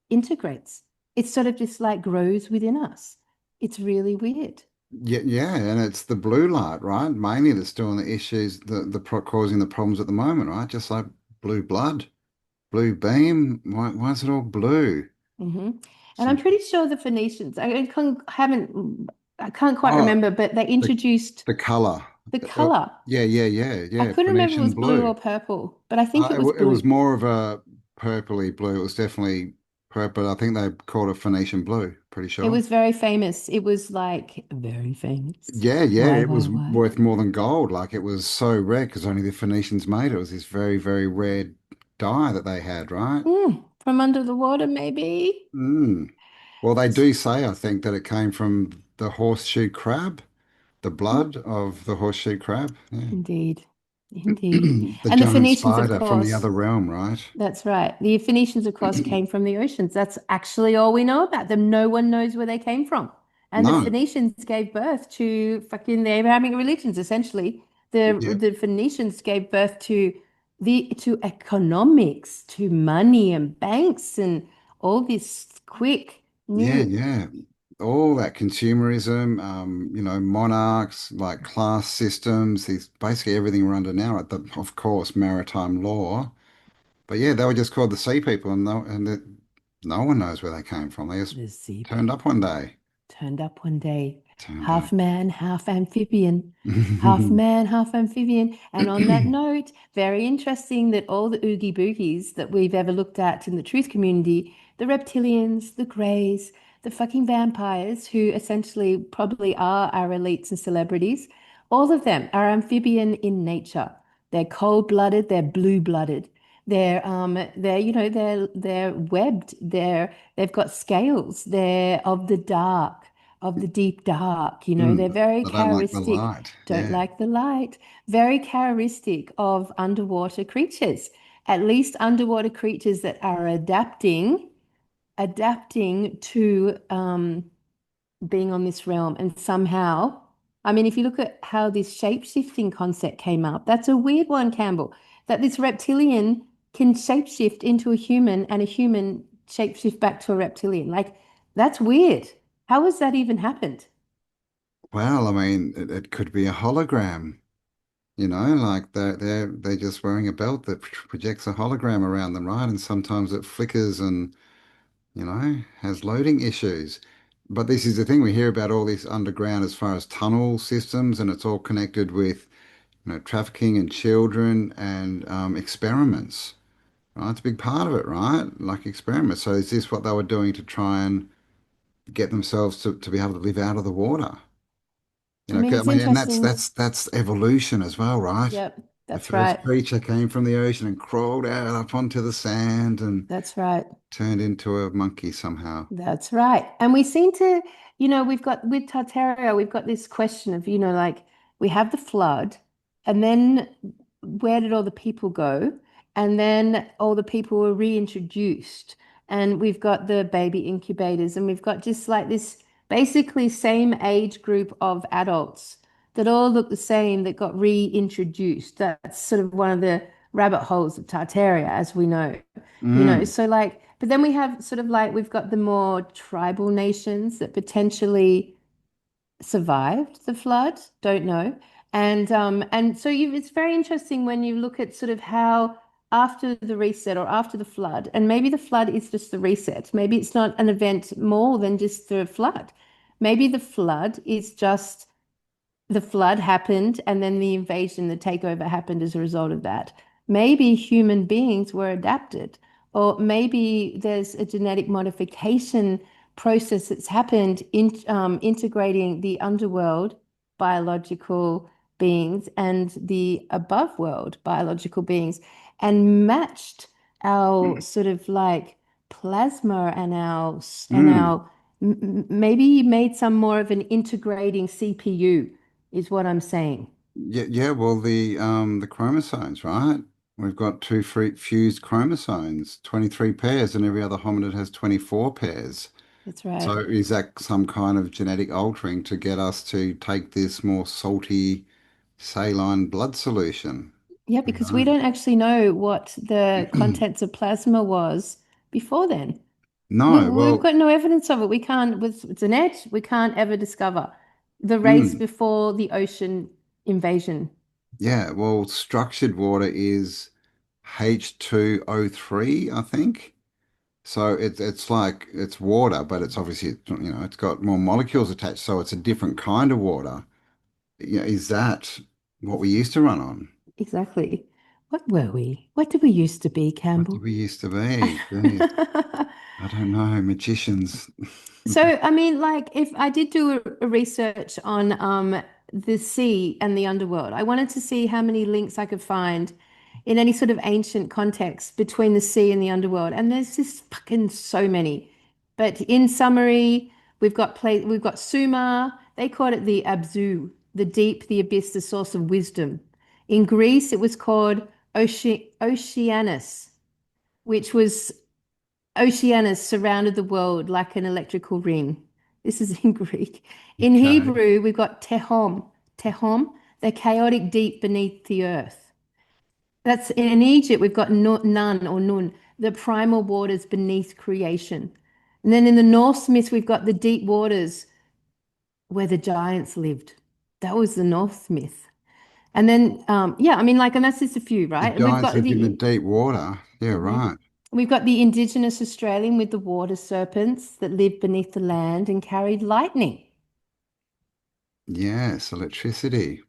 integrates. It sort of just like grows within us. It's really weird. Yeah, yeah, and it's the blue light, right? Mainly that's doing the issues, causing the problems at the moment, right? Just like blue blood, blue beam. Why is it all blue? Hmm. And I'm Some, pretty sure the Phoenicians, I can't quite oh, remember, but they the introduced the color. the Uh, color. yeah, yeah, yeah, I yeah. couldn't remember if it Phoenician was blue blue. or purple, but I think it was It was blue. more of a purpley blue. It was definitely purple. I think they called it Phoenician blue. Pretty It sure. was very famous. It was like very famous. Yeah, yeah. Why, It why, was why? worth more than gold. Like it was so rare because only the Phoenicians made it. It was this very, very rare dye that they had, right? From under the water, maybe. Mm. Well, they do say, I think, that it came from the horseshoe crab, the blood of the horseshoe crab. Yeah. Indeed. Indeed. The And the giant Phoenicians, of spider from the course, other realm, right? that's right. The Phoenicians, of course, came from the oceans. That's actually all we know about them. No one knows where they came from. And the No. Phoenicians gave birth to fucking the Abrahamic religions, essentially. Yeah. The Phoenicians gave birth to economics, to money and banks and all this quick Yeah, new. yeah. All that consumerism, monarchs, like class systems, these basically everything we're under now, at the, of course, maritime law. But yeah, they were just called the sea people, and no one knows where they came from. They just The sea turned up people one day. turned up one day, Turned up. half man, half amphibian, half man, half amphibian. And on that note, very interesting that all the oogie boogies that we've ever looked at in the truth community, the reptilians, the greys, the fucking vampires, who essentially probably are our elites and celebrities, all of them are amphibian in nature. They're cold-blooded, they're blue-blooded. They're webbed, they've got scales, they're of the dark, of the deep dark, they're Mm, very I don't like the characteristic, light. don't Yeah. like the light, very characteristic of underwater creatures, at least underwater creatures that are adapting to being on this realm. And somehow, I mean, if you look at how this shape-shifting concept came up, that's a weird one, Campbell, that this reptilian can shapeshift into a human and a human shapeshift back to a reptilian. Like, that's weird. How has that even happened? Well, I mean, it could be a hologram, like they're just wearing a belt that projects a hologram around them, right? And sometimes it flickers and has loading issues. But this is the thing, we hear about all this underground as far as tunnel systems, and it's all connected with, trafficking and children and experiments, right? It's a big part of it, right? Like experiments. So is this what they were doing to try and get themselves to be able to live out of the water? I mean, I it's mean, and that's interesting. that's that's evolution as well, right? Yep, The that's first right. creature came from the ocean and crawled out up onto the sand and That's right. turned into a monkey somehow. That's right. And we seem to, we've got with Tartaria, we've got this question of, like we have the flood, and then where did all the people go? And then all the people were reintroduced. And we've got the baby incubators, and we've got just like this basically same age group of adults that all look the same that got reintroduced. That's sort of one of the rabbit holes of Tartaria, as we know. Mm. So like, but then we have sort of like we've got the more tribal nations that potentially survived the flood, don't know. And so it's very interesting when you look at sort of how after the reset or after the flood, and maybe the flood is just the reset. Maybe it's not an event more than just the flood. Maybe the flood is just the flood happened and then the invasion, the takeover happened as a result of that. Maybe human beings were adapted, or maybe there's a genetic modification process that's happened integrating the underworld biological beings and the above world biological beings and matched our sort of like plasma and Mm. our maybe made some more of an integrating CPU is what I'm saying. Yeah, yeah. Well, the chromosomes, right? We've got two fused chromosomes, 23 pairs, and every other hominid has 24 pairs. That's right. So is that some kind of genetic altering to get us to take this more salty, saline blood solution? Yeah, You because we know? don't actually know what the contents of plasma was before then. No, We've well, got no evidence of it. We can't, with it's an edge, we can't ever discover. the race Mm. before the ocean invasion. Yeah, well, structured water is H2O3, I think. So it's like it's water, but it's obviously it's got more molecules attached, so it's a different kind of water. Yeah, is that what we used to run on? Exactly. What were we? What did we used to be, What did Campbell? we used to be? Jeez, I don't know. Magicians. So, I mean, like, if I did do a research on the sea and the underworld, I wanted to see how many links I could find in any sort of ancient context between the sea and the underworld. And there's just fucking so many. But in summary, we've got Sumer. They called it the Abzu, the deep, the abyss, the source of wisdom. In Greece, it was called Oceanus, which was Oceanus surrounded the world like an electrical ring. This is in Greek. In Okay. Hebrew, we've got tehom. Tehom, the chaotic deep beneath the earth. That's in Egypt, we've got Nun or Nun, the primal waters beneath creation. And then in the Norse myth, we've got the deep waters where the giants lived. That was the Norse myth. And then, yeah, I mean, like, and that's just a few, The right? And we've giants got lived in the the deep water. Yeah, Mhm. right. We've got the indigenous Australian with the water serpents that lived beneath the land and carried lightning. Yes, electricity.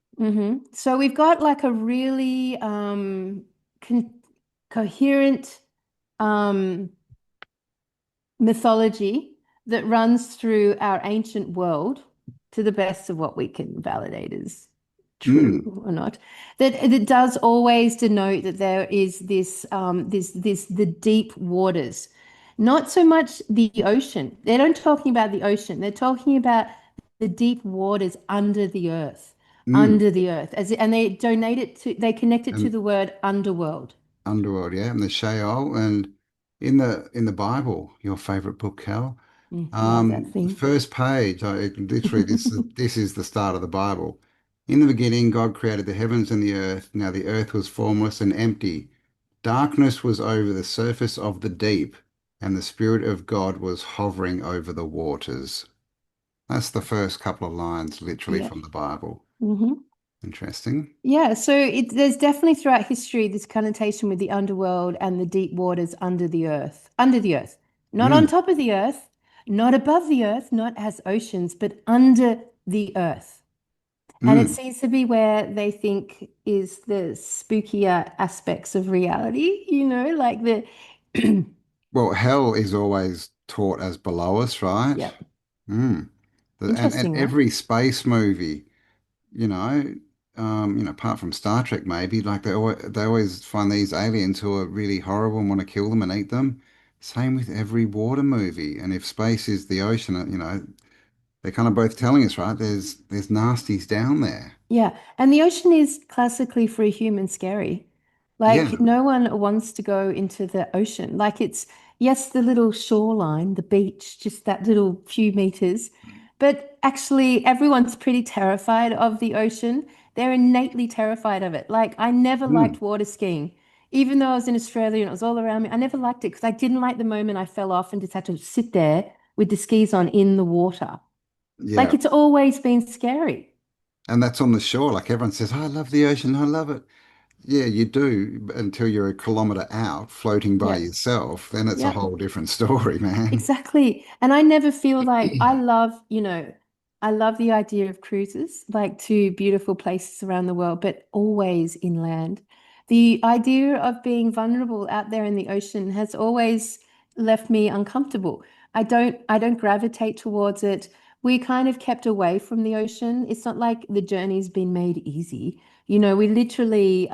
So we've got like a really con coherent um, mythology that runs through our ancient world to the best of what we can validate as Mm. true or not. That does always denote that there is this the deep waters, not so much the ocean. They don't talking about the ocean. They're talking about the deep waters Mm. under the earth, and they connect it to And the word underworld. underworld, yeah, and the Sheol, and in the Bible, your favorite book, Cal. Love that The thing. first page, literally, this is the start of the Bible. In the beginning, God created the heavens and the earth. Now the earth was formless and empty. Darkness was over the surface of the deep, and the Spirit of God was hovering over the waters. That's the first couple of lines, literally Yeah. from the Bible. hmm Interesting. Yeah, so there's definitely throughout history this connotation with the underworld and the deep waters under the earth, not on Mm, top of the earth, not above the earth, not as oceans, but under the earth. And it mm. seems to be where they think is the spookier aspects of reality, like the, Well, hell is always taught as below us, right? yeah, Mm. And interesting, right? every space movie, you know, apart from Star Trek, maybe, like they always find these aliens who are really horrible and want to kill them and eat them. Same with every water movie. And if space is the ocean, they're kind of both telling us, right? There's nasties down there. Yeah, and the ocean is classically for a human scary. Yeah. Like no one wants to go into the ocean. Like it's yes, the little shoreline, the beach, just that little few meters, but actually everyone's pretty terrified of the ocean. They're innately terrified of it. Like I never Mm. liked water skiing. Even though I was in Australia and it was all around me, I never liked it because I didn't like the moment I fell off and just had to sit there with the skis on in the water. Like Yeah. it's always been scary. And that's on the shore. Like everyone says, "Oh, I love the ocean. I love it." Yeah, you do until you're a kilometer out floating by Yeah. yourself. Then it's a Yeah. whole different story, man. Exactly. And I never feel like I love the idea of cruises, like to beautiful places around the world, but always inland. The idea of being vulnerable out there in the ocean has always left me uncomfortable. I don't gravitate towards it. We kind of kept away from the ocean. It's not like the journey's been made easy. We literally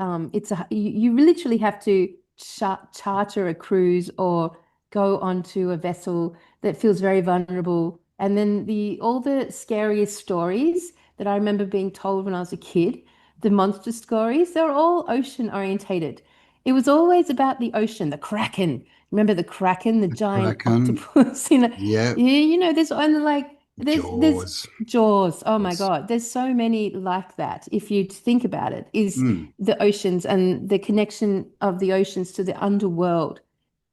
you literally have to charter a cruise or go onto a vessel that feels very vulnerable. And then the all the scariest stories that I remember being told when I was a kid, the monster stories, they're all ocean orientated. It was always about the ocean, the Kraken. Remember the Kraken, the giant Kraken, octopus? yeah, Yeah, there's only like there's Jaws. Jaws. Oh my Jaws. God, there's so many like that. If you think about it, is Mm, the oceans and the connection of the oceans to the underworld.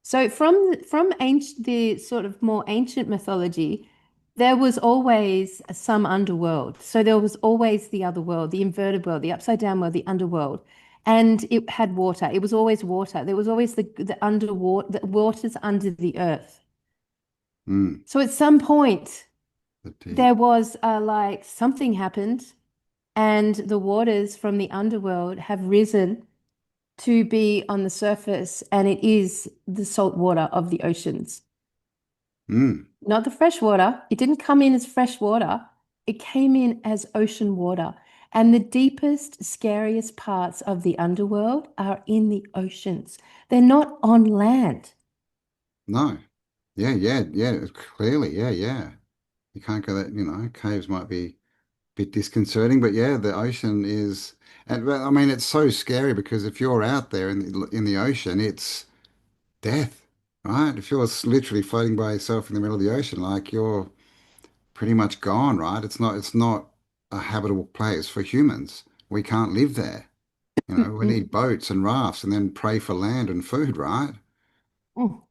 So from ancient, the sort of more ancient mythology, there was always some underworld. So there was always the other world, the inverted world, the upside down world, the underworld. And it had water. It was always water. There was always the underwater, the waters under the earth. Mm, So at some point, the deep. there was like something happened, and the waters from the underworld have risen to be on the surface, and it is the salt water of the oceans. Mm, Not the fresh water. It didn't come in as fresh water. It came in as ocean water. And the deepest, scariest parts of the underworld are in the oceans. They're not on land. no. Yeah, yeah, yeah. Clearly, yeah, yeah. You can't go that, caves might be a bit disconcerting, but yeah, the ocean is, and but, I mean, it's so scary because if you're out there in the ocean, it's death, right? If you're literally floating by yourself in the middle of the ocean, like you're pretty much gone, right? It's not a habitable place for humans. We can't live there. We Mm-mm. need boats and rafts and then pray for land and food, right? Mm.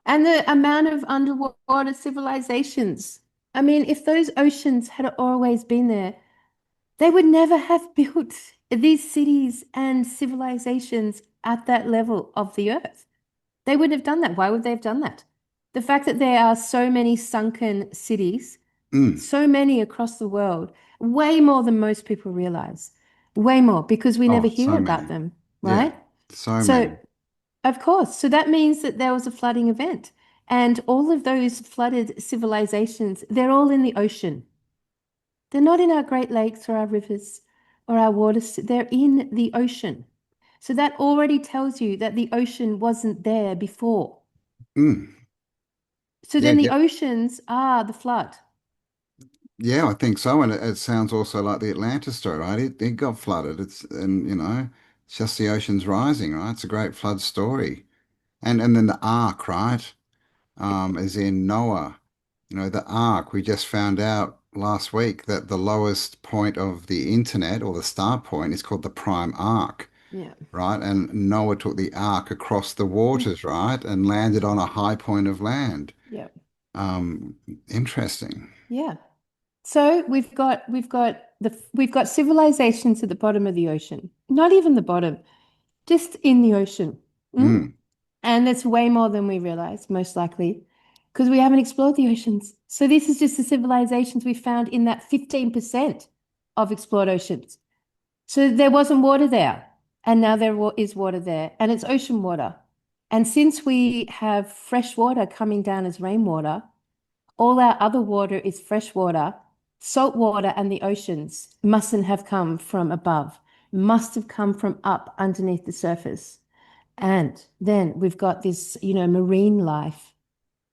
And the amount of underwater civilizations. I mean, if those oceans had always been there, they would never have built these cities and civilizations at that level of the earth. They wouldn't have done that. Why would they have done that? The fact that there are so many sunken cities, Mm. so many across the world, way more than most people realize, way more because we never Oh, hear so about many. them, Yeah, right? so So, many. of course, so that means that there was a flooding event. And all of those flooded civilizations, they're all in the ocean. They're not in our Great Lakes or our rivers or our waters. They're in the ocean. So that already tells you that the ocean wasn't there before. Mm. So Yeah, then the yeah. oceans are the flood. Yeah, I think so. And it sounds also like the Atlantis story, right? It got flooded. It's just the ocean's rising, right? It's a great flood story. And then the ark, right? As in Noah. The ark, we just found out last week that the lowest point of the internet or the start point is called the prime arc, Yeah. right? And Noah took the ark across the waters, right? And landed on a high point of land. Yeah. Um, Interesting. Yeah. So we've got civilizations at the bottom of the ocean. Not even the bottom, just in the ocean. Mm? Mm, And that's way more than we realize, most likely, because we haven't explored the oceans. So this is just the civilizations we found in that 15% of explored oceans. So there wasn't water there, and now is water there, and it's ocean water. And since we have fresh water coming down as rainwater, all our other water is fresh water. Salt water and the oceans mustn't have come from above, must have come from up underneath the surface. And then we've got this, marine life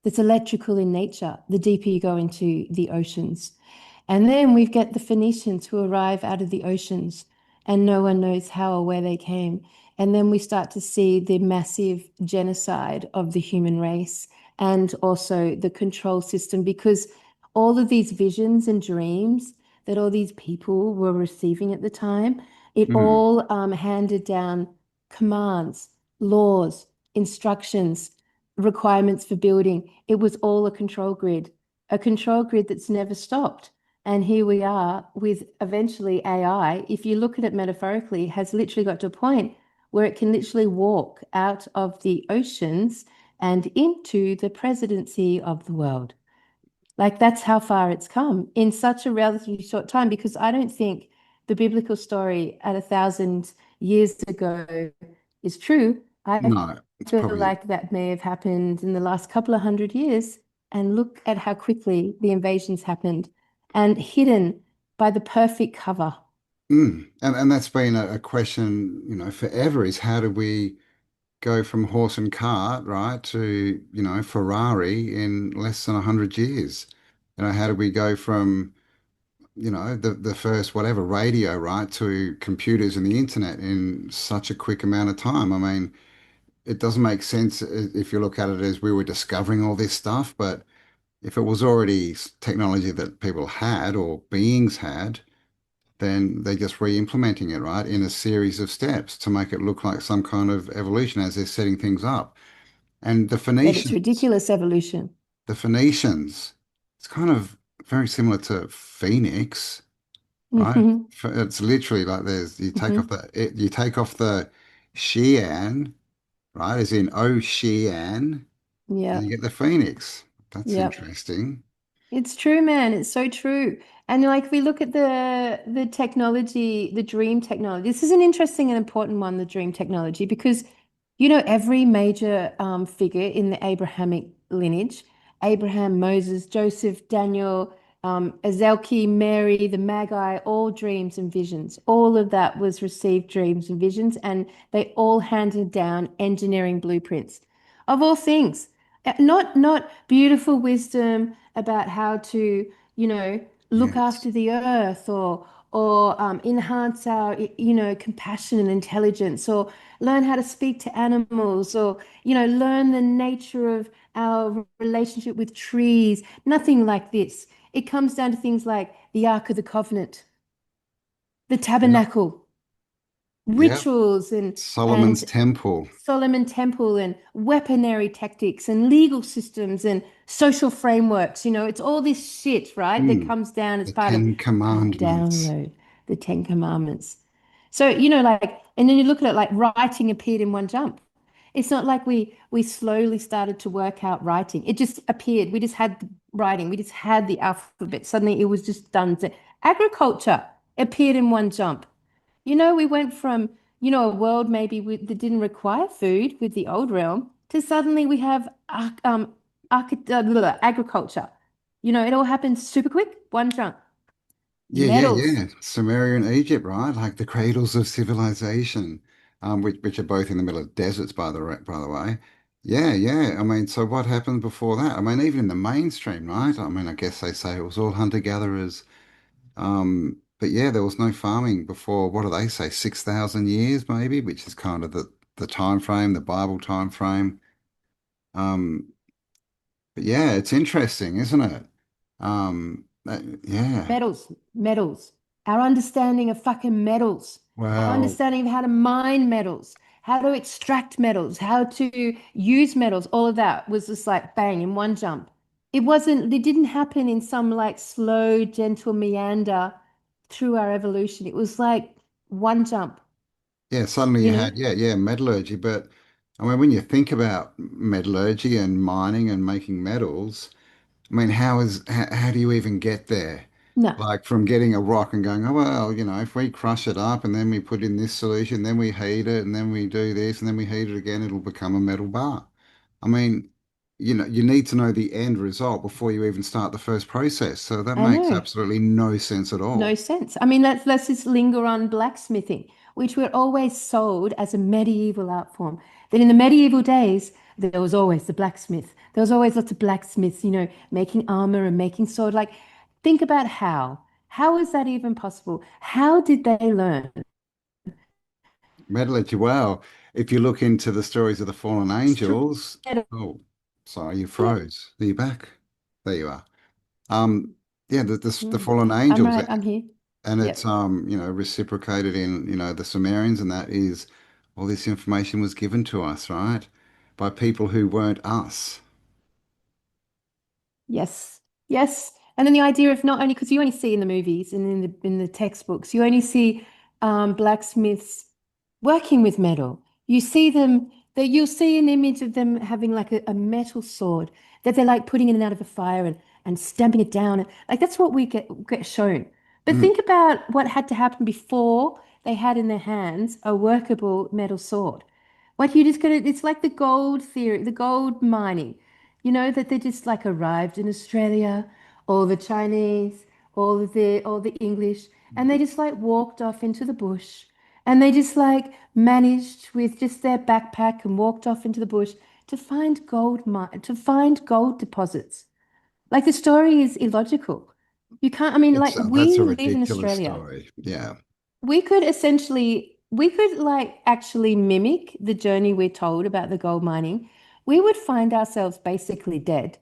that's electrical in nature, the deeper you go into the oceans. And then we get the Phoenicians who arrive out of the oceans and no one knows how or where they came. And then we start to see the massive genocide of the human race and also the control system because all of these visions and dreams that all these people were receiving at the time, it mm, all handed down commands, laws, instructions, requirements for building. It was all a control grid that's never stopped. And here we are with eventually AI, if you look at it metaphorically, has literally got to a point where it can literally walk out of the oceans and into the presidency of the world. Like that's how far it's come in such a relatively short time, because I don't think the biblical story at 1,000 years ago is true. I no, it's feel probably like that may have happened in the last couple of hundred years. And look at how quickly the invasions happened and hidden by the perfect cover. and that's been a question, forever is how do we go from horse and cart, right, to, Ferrari in less than 100 years? How do we go from, the first whatever radio, right, to computers and the internet in such a quick amount of time? I mean, it doesn't make sense if you look at it as we were discovering all this stuff, but if it was already technology that people had or beings had, then they're just re-implementing it, right, in a series of steps to make it look like some kind of evolution as they're setting things up. And But it's ridiculous evolution. The Phoenicians, it's kind of very similar to Phoenix, right? Hmm. It's literally like there's Hmm. you take off the Xi'an, right? As in Ocean, and you Yeah. get the Phoenix. That's Yeah. interesting. It's true, man. It's so true. And like we look at the technology, the dream technology. This is an interesting and important one, the dream technology, because every major figure in the Abrahamic lineage, Abraham, Moses, Joseph, Daniel, Ezelki, Mary, the Magi, all dreams and visions. All of that was received dreams and visions, and they all handed down engineering blueprints of all things. Not beautiful wisdom about how to, you know, look Yes. after the earth or enhance our, compassion and intelligence, or learn how to speak to animals, or, learn the nature of our relationship with trees. Nothing like this. It comes down to things like the Ark of the Covenant, the Yep. tabernacle, Yep. rituals Solomon's and Temple. Solomon Temple and weaponry tactics and legal systems and social frameworks. It's all this shit, right? That Hmm. comes down as The part of Ten our Commandments. download, the Ten Commandments. So, like, and then you look at it like writing appeared in one jump. It's not like we slowly started to work out writing. It just appeared. We just had the writing. We just had the alphabet. Suddenly it was just done. Agriculture appeared in one jump. We went from, a world maybe that didn't require food with the old realm to suddenly we have agriculture. It all happened super quick, one jump. Yeah, yeah, Metals. yeah. Samaria and Egypt, right? Like the cradles of civilization, which are both in the middle of deserts, by the way. Yeah, yeah. I mean, so what happened before that? I mean, even in the mainstream, right? I mean, I guess they say it was all hunter-gatherers. But yeah, there was no farming before. What do they say? 6,000 years, maybe, which is kind of the time frame, the Bible time frame. Um, but yeah, it's interesting, isn't it? Yeah. Metals. Our understanding of fucking metals, our Well. understanding of how to mine metals, how to extract metals, how to use metals, all of that was just like bang in one jump. It didn't happen in some like slow, gentle meander through our evolution. It was like one jump, Yeah, suddenly you you know? had, yeah, yeah, metallurgy. But I mean, when you think about metallurgy and mining and making metals, I mean, how do you even get there? No, Like from getting a rock and going, oh, well, if we crush it up and then we put in this solution, then we heat it and then we do this and then we heat it again, it'll become a metal bar. I mean, you need to know the end result before you even start the first process. So that I makes know. absolutely no sense at No all. sense. I mean, let's just linger on blacksmithing, which were always sold as a medieval art form. Then in the medieval days, there was always the blacksmith. There was always lots of blacksmiths, making armor and making sword. Like, think about how. How is that even possible? How did they learn? Metallurgy, well, if you look into the stories of the fallen Straight angels, up. oh, sorry, you Yeah. froze. Are you back? There you are. Um, yeah, the Mm. fallen I'm angels, right. I'm here. and it's Yep. reciprocated in the Sumerians, and that is all this information was given to us, right, by people who weren't us. Yes, yes. And then the idea of not only because you only see in the movies and in the textbooks, you only see blacksmiths working with metal. You see them that you'll see an image of them having like a metal sword that they're like putting in and out of a fire and stamping it down. Like that's what we get shown. But Mm, think about what had to happen before they had in their hands a workable metal sword. What you just gotta, it's like the gold theory, the gold mining. That they just like arrived in Australia, all the Chinese, all the English, and they just like walked off into the bush, and they just like managed with just their backpack and walked off into the bush to find gold deposits. Like the story is illogical. You can't, I mean, it's like that's we a live in ridiculous Australia. story. Yeah. We could like actually mimic the journey we're told about the gold mining. We would find ourselves basically dead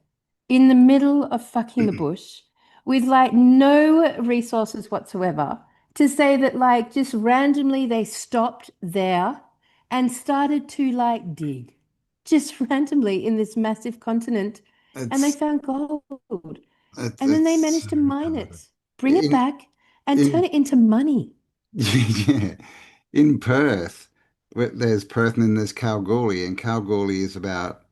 in the middle of fucking the bush with like no resources whatsoever to say that like just randomly they stopped there and started to like dig just randomly in this massive continent and they It's found gold. And then they it's managed to mine it, bring it in back, and turn in it into money. yeah, in Perth, there's Perth and then there's Kalgoorlie, and Kalgoorlie is about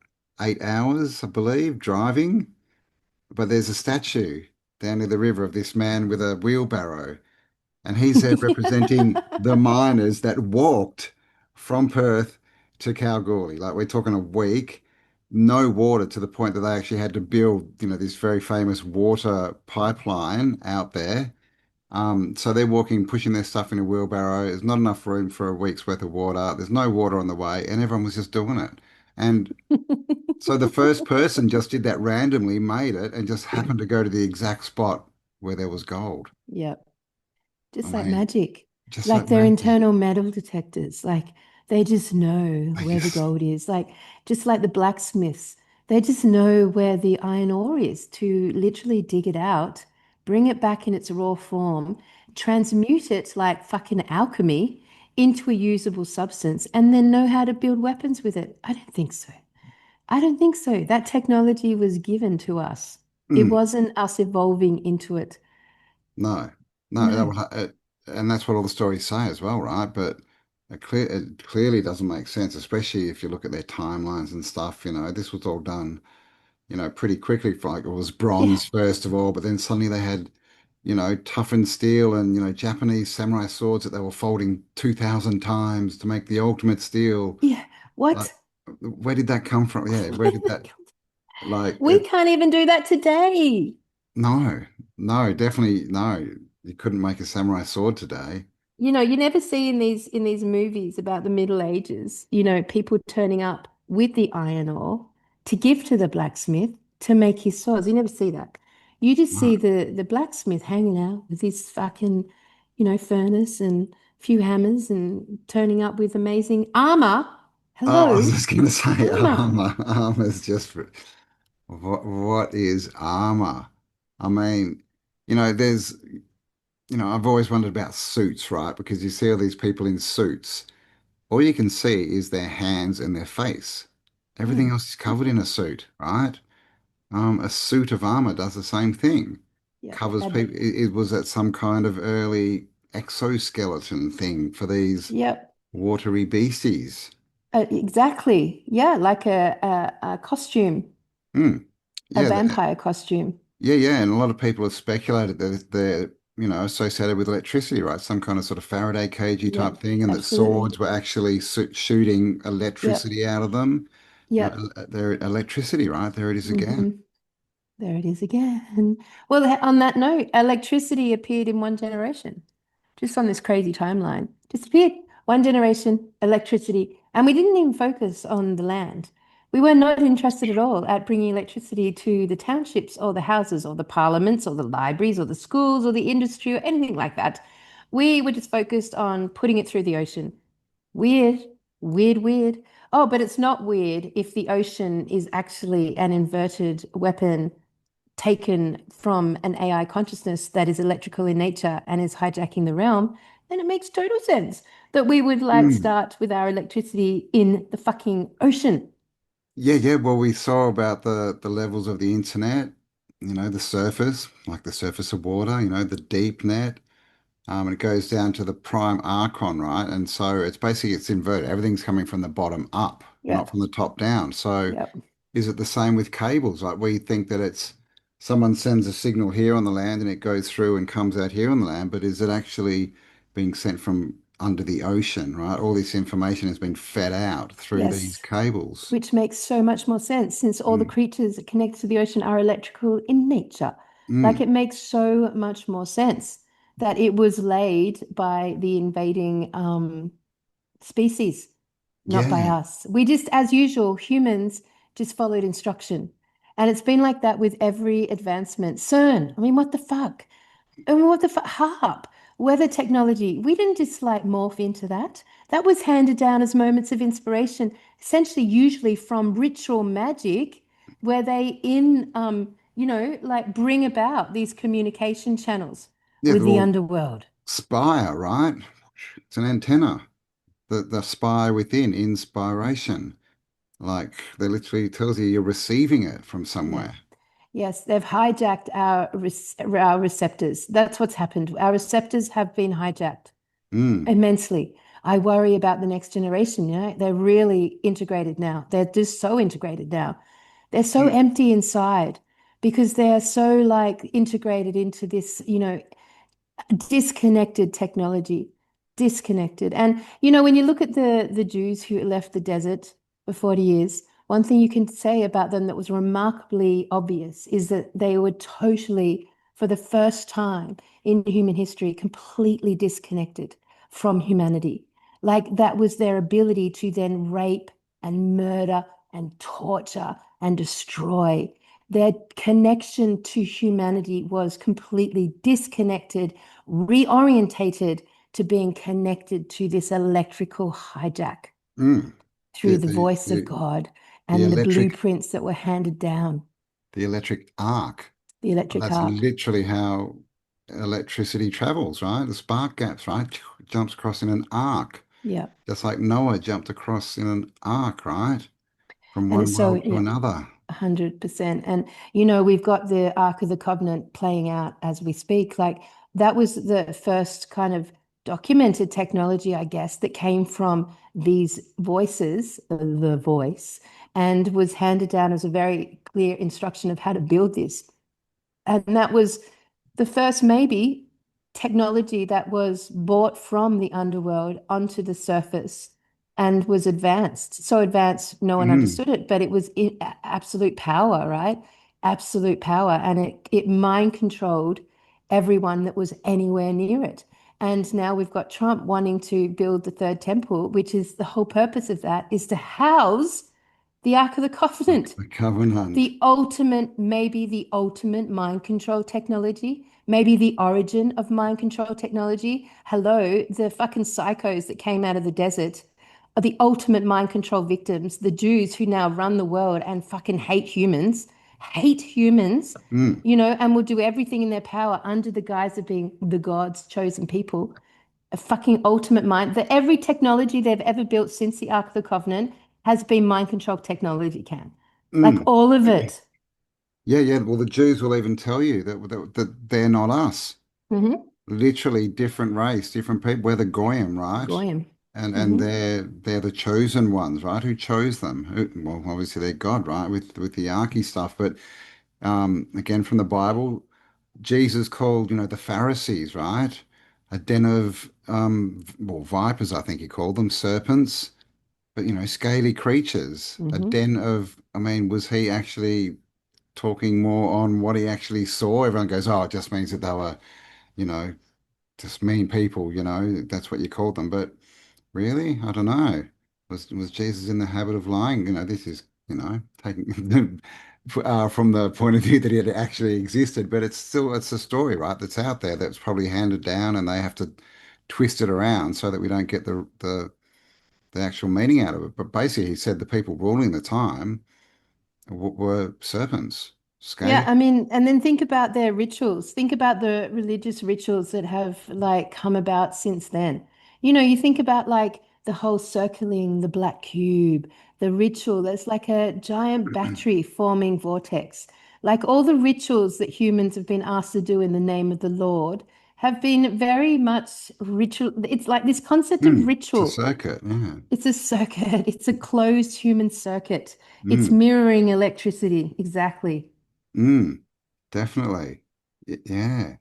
8 hours, I believe, driving. But there's a statue down near the river of this man with a wheelbarrow, and he's there representing the miners that walked from Perth to Kalgoorlie. Like we're talking a week, no water to the point that they actually had to build, this very famous water pipeline out there. So they're walking, pushing their stuff in a wheelbarrow. There's not enough room for a week's worth of water. There's no water on the way, and everyone was just doing it. And so the first person just did that randomly, made it, and just happened to go to the exact spot where there was gold. Yep. I Just like mean, magic, just like like their magic. internal metal detectors. Like they just know I where the guess, gold is. Like just like the blacksmiths, they just know where the iron ore is to literally dig it out, bring it back in its raw form, transmute it like fucking alchemy into a usable substance, and then know how to build weapons with it. I don't think so. I don't think so. That technology was given to us. It mm, wasn't us evolving into it. no, no, No. and that's what all the stories say as well, right? But it clearly doesn't make sense, especially if you look at their timelines and stuff. This was all done, pretty quickly. Like it was Yeah. bronze first of all, but then suddenly they had, toughened steel and, Japanese samurai swords that they were folding 2,000 times to make the ultimate steel. Yeah. Like, What? where did that come from? Yeah, Where where did did that that, come? like, We can't even do that today. no, no, definitely no. You couldn't make a samurai sword today. You never see in these movies about the Middle Ages, people turning up with the iron ore to give to the blacksmith to make his swords. You never see that. You just No. see the blacksmith hanging out with his fucking, furnace and a few hammers and turning up with amazing armor. Oh, I was Hello, just going to say armor. armor. Armor is just what is armor? I mean, there's, I've always wondered about suits, right? Because you see all these people in suits. All you can see is their hands and their face. Everything Mm, else is covered in a suit, right? A suit of armor does the same thing. yeah, Covers had people. It was that some kind of early exoskeleton thing for these yep. watery beasties. Exactly. Yeah, like a costume, Hmm. a Yeah, vampire costume. yeah, and a lot of people have speculated that they're, associated with electricity, right? Some kind of sort of Faraday cagey type Yep, thing, and that absolutely. swords were actually shooting Yep, electricity out of them. yep. They're electricity, right? There it is again. hmm There it is again. Well, on that note, electricity appeared in one generation, just on this crazy timeline. Just appeared. One generation, electricity. And we didn't even focus on the land. We were not interested at all at bringing electricity to the townships or the houses or the parliaments or the libraries or the schools or the industry or anything like that. We were just focused on putting it through the ocean. Weird, weird, weird. Oh, but it's not weird if the ocean is actually an inverted weapon taken from an AI consciousness that is electrical in nature and is hijacking the realm, then it makes total sense that we would like Hmm. start with our electricity in the fucking ocean. Yeah, yeah. Well, we saw about the levels of the internet, the surface, like the surface of water, the deep net. And it goes down to the prime archon, right? And so it's inverted. Everything's coming from the bottom up, not from Yep. the top down. So Yep. is it the same with cables? Like we think that it's someone sends a signal here on the land and it goes through and comes out here on the land, but is it actually being sent from under the ocean, right? All this information has been fed out through these Yes. cables. Which makes so much more sense since all the Mm, creatures connected to the ocean are electrical in nature. Like mm. it makes so much more sense that it was laid by the invading species, not by Yeah, us. We just, as usual, humans just followed instruction. And it's been like that with every advancement. CERN, I mean, what the fuck? I mean, what the fuck? HARP, weather technology. We didn't just like morph into that. That was handed down as moments of inspiration, essentially, usually from ritual magic, where they like bring about these communication channels yeah, with they're the all underworld. spire, right? It's an antenna. The spy within, inspiration. Like they literally tells you you're receiving it from Yeah. somewhere. Yes, they've hijacked our receptors. That's what's happened. Our receptors have been hijacked Mm, immensely. I worry about the next generation, they're really integrated now. They're just so integrated now. They're so mm, empty inside because they're so like integrated into this, disconnected technology, disconnected. And when you look at the Jews who left the desert for 40 years, one thing you can say about them that was remarkably obvious is that they were totally, for the first time in human history, completely disconnected from humanity. Like that was their ability to then rape and murder and torture and destroy. Their connection to humanity was completely disconnected, reorientated to being connected to this electrical hijack mm. through The, the the voice of the God the and the electric blueprints that were handed down, the electric arc. the electric That's arc. literally how electricity travels, right? The spark gaps, right? Jumps across in an arc, Yeah. just like Noah jumped across in an arc, right? From And one so, world to yeah, another. 100%. And, we've got the Ark of the Covenant playing out as we speak. Like that was the first kind of documented technology, I guess, that came from these voices, the voice, and was handed down as a very clear instruction of how to build this. And that was the first, maybe, technology that was brought from the underworld onto the surface and was advanced. So advanced, no one Mm, understood it, but it was in absolute power, right? Absolute power. And it mind controlled everyone that was anywhere near it. And now we've got Trump wanting to build the third temple, which is the whole purpose of that is to house the Ark of the Covenant, the covenant. the ultimate, maybe the ultimate mind control technology, maybe the origin of mind control technology. Hello, the fucking psychos that came out of the desert are the ultimate mind control victims, the Jews who now run the world and fucking hate humans, Mm, and will do everything in their power under the guise of being the God's chosen people. A fucking ultimate mind that every technology they've ever built since the Ark of the Covenant has been mind control technology, Cam. Like mm. all of it. Yeah, yeah. Well, the Jews will even tell you that they're not us. Mm-hmm. Literally different race, different people. We're the Goyim, right? Goyim. And Mm-hmm. they're the chosen ones, right? Who chose them? Well, obviously they're God, right? With the Arky stuff, but again from the Bible, Jesus called, the Pharisees, right? A den of well, vipers, I think he called them, serpents, but scaly creatures. A Mm-hmm. den of, I mean, was he actually talking more on what he actually saw? Everyone goes, oh, it just means that they were, you know, just mean people, that's what you called them. But really, I don't know. Was Jesus in the habit of lying? This is, taking from the point of view that he had actually existed, but it's a story, right? That's out there that's probably handed down, and they have to twist it around so that we don't get the actual meaning out of it. But basically, he said the people ruling the time were serpents, Yeah, scaly. I mean, and then think about their rituals. Think about the religious rituals that have like come about since then. You think about like the whole circling the black cube, the ritual that's like a giant battery forming vortex. Like all the rituals that humans have been asked to do in the name of the Lord have been very much ritual. It's like this concept of It's a ritual. circuit, yeah. It's a circuit. It's a closed human circuit. It's Mm, mirroring electricity. Exactly. mm, definitely. Yeah.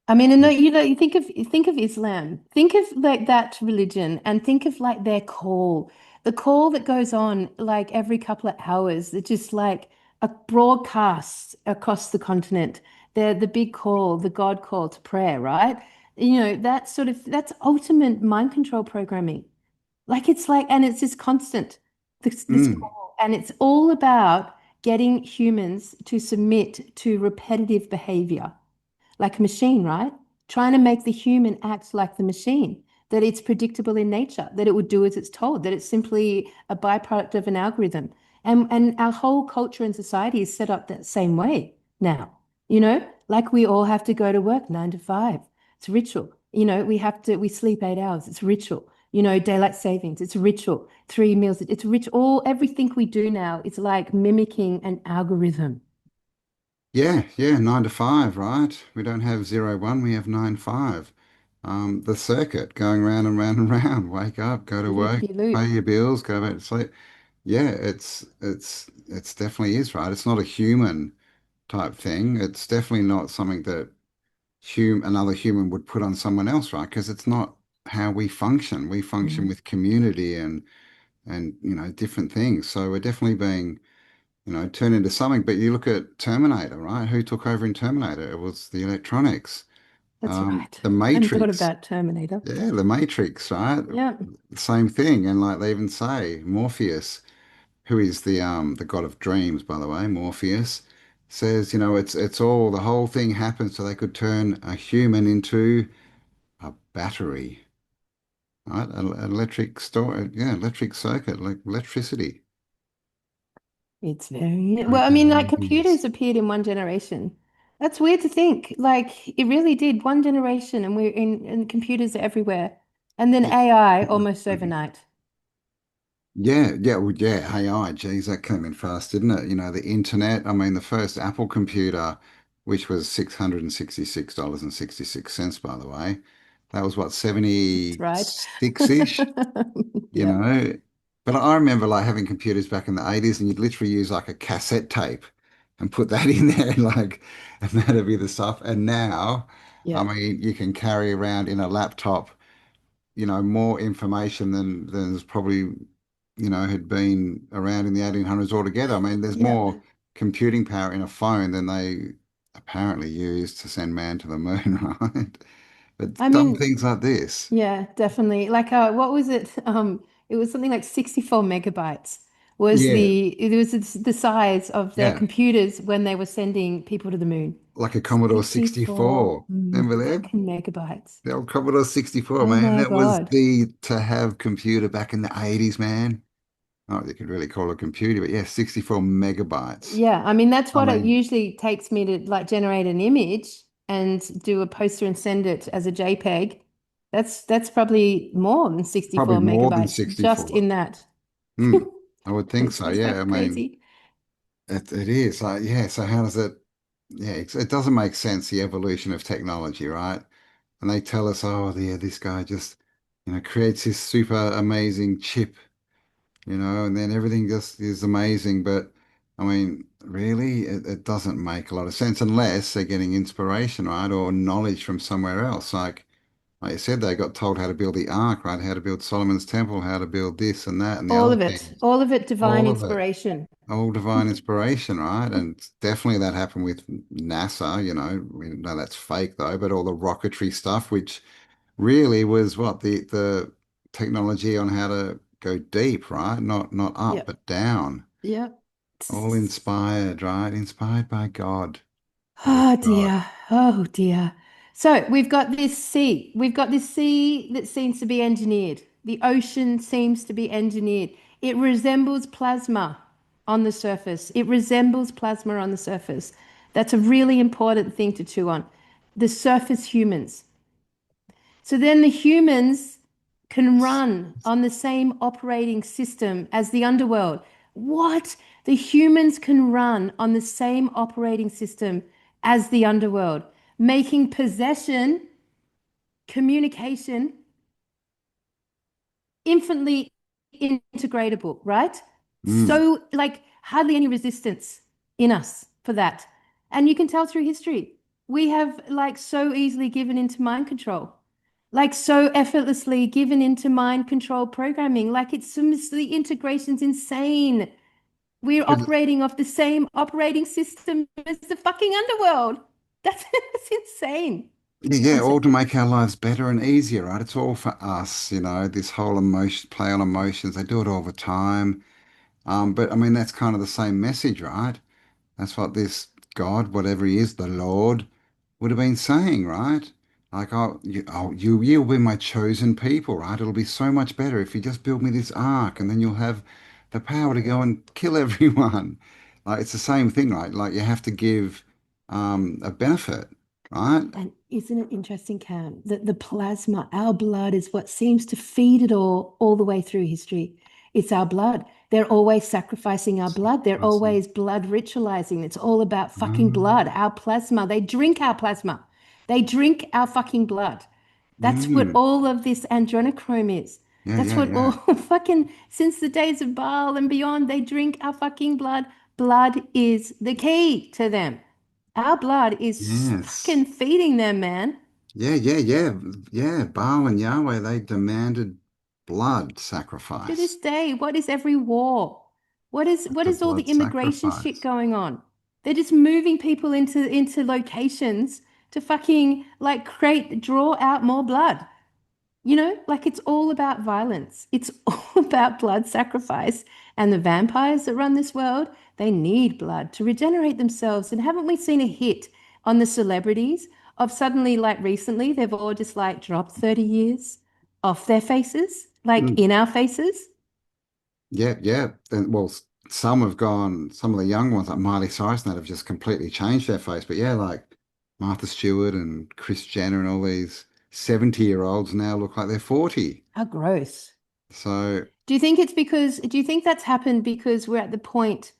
I mean, and you think of Islam, think of like that religion, and think of like their call, the call that goes on like every couple of hours, that just like a broadcast across the continent. The big call, the God call to prayer, right? That's ultimate mind control programming. Like it's like, and it's just constant, this Mm, call, and it's all about getting humans to submit to repetitive behavior like a machine, right? Trying to make the human act like the machine, that it's predictable in nature, that it would do as it's told, that it's simply a byproduct of an algorithm. And our whole culture and society is set up that same way now. Like we all have to go to work 9 to 5. It's ritual. We sleep 8 hours. It's ritual. Daylight savings. It's ritual. 3 meals. It's ritual. Everything we do now is like mimicking an algorithm. Yeah, yeah, 9 to 5, right? We don't have 0 1, we have 9 5. The circuit going round and round and round. Wake up, go to Loop work, de loop. pay your bills, go back to sleep. Yeah, it's definitely is, right? It's not a human type thing. It's definitely not something that another human would put on someone else, right? Because it's not how we function. We function Mm, with community and different things. So we're definitely being turned into something. But you look at Terminator, right? Who took over in Terminator? It was the electronics. that's right. The I hadn't thought Matrix. about Terminator. Yeah, the Matrix, right? Yeah. Same thing. And like they even say, Morpheus, who is the god of dreams, by the way, Morpheus, says, it's all the whole thing happened so they could turn a human into a battery, right? An electric store, yeah, electric circuit, like electricity. It's very, well, I Open mean, like your ears. computers appeared in one generation. That's weird to think. Like it really did one generation, and we're in, and computers are everywhere. And then Yeah. AI almost overnight. Yeah, yeah, well, yeah, AI, geez, that came in fast, didn't it? The internet. I mean, the first Apple computer, which was $666.66, by the way, that was what, That's right. 76-ish, you Yep. know? But I remember like having computers back in the 80s and you'd literally use like a cassette tape and put that in there, like, and that'd be the stuff. And now, I Yep. mean, you can carry around in a laptop more information than's probably, had been around in the 1800s altogether. I mean, there's Yep. more computing power in a phone than they apparently used to send man to the moon, right? But I dumb mean, things like this. yeah, definitely. Like, what was it? It was something like 64 megabytes was Yeah, the size of the yeah, computers when they were sending people to the moon. like a Commodore 64 64. Remember that? fucking megabytes. The old Commodore 64, Oh man. my That was God. the to have computer back in the 80s, man. Not that you could really call it a computer, but yeah, 64 megabytes. Yeah, I mean that's I what it mean, usually takes me to like generate an image and do a poster and send it as a JPEG. That's probably more than probably 64 more than megabytes just 64. in that. Hmm. I would think It's so. just Yeah. I like mean, crazy. it is. Yeah. So how does it? Yeah. It doesn't make sense, the evolution of technology, right? And they tell us, oh, yeah, this guy just, creates this super amazing chip, and then everything just is amazing. But I mean, really, it doesn't make a lot of sense unless they're getting inspiration, right? Or knowledge from somewhere else. Like you said, they got told how to build the ark, right? How to build Solomon's temple, how to build this and that and the other things. All of it divine All of it. inspiration. All divine inspiration, right? And definitely that happened with NASA, we know that's fake though, but all the rocketry stuff, which really was what the technology on how to go deep, right? Not up, Yep. but down. Yep. All inspired, right? Inspired by God. Praise Oh God. dear. Oh dear. So we've got this sea. We've got this sea that seems to be engineered. The ocean seems to be engineered. It resembles plasma on the surface. It resembles plasma on the surface. That's a really important thing to chew on. The surface humans. So then the humans can run on the same operating system as the underworld. What? The humans can run on the same operating system as the underworld, making possession, communication infinitely integratable, right? Mm. So, like, hardly any resistance in us for that. And you can tell through history. We have, like, so easily given into mind control, like, so effortlessly given into mind control programming. Like, it's the integration's insane. We're operating off the same operating system as the fucking underworld. That's insane Yeah, all to concept. make our lives better and easier, right? It's all for us, this whole emotion, play on emotions. They do it all the time. But I mean, that's kind of the same message, right? That's what this God, whatever he is, the Lord, would have been saying, right? Like, you'll be my chosen people, right? It'll be so much better if you just build me this ark, and then you'll have the power to go and kill everyone. Like, it's the same thing, right? Like, you have to give a benefit, right? And isn't it interesting, Cam, that the plasma, our blood, is what seems to feed it all the way through history. It's our blood. They're always sacrificing our blood. They're Sacrificing. always blood ritualizing. It's all about fucking blood, Mm, our plasma. They drink our plasma. They drink our fucking blood. That's what mm. all of this adrenochrome is. Yeah, That's yeah, what all yeah. fucking, since the days of Baal and beyond, they drink our fucking blood. Blood is the key to them. Our blood is Yes. fucking feeding them, man. Yeah, yeah, yeah. Yeah, Baal and Yahweh, they demanded blood To this sacrifice. day, what is every war? What The is all the blood immigration shit sacrifice. going on? They're just moving people into locations to fucking like create draw out more blood. Like it's all about violence. It's all about blood sacrifice. And the vampires that run this world, they need blood to regenerate themselves. And haven't we seen a hit on the celebrities of suddenly, like recently, they've all just like dropped 30 years off their faces, like Mm. in our faces? Yeah, yeah. And well, some have gone, some of the young ones like Miley Cyrus and that have just completely changed their face. But yeah, like Martha Stewart and Kris Jenner and all these 70-year-olds now look like they're 40. How gross. So, Do you think that's happened because we're at the point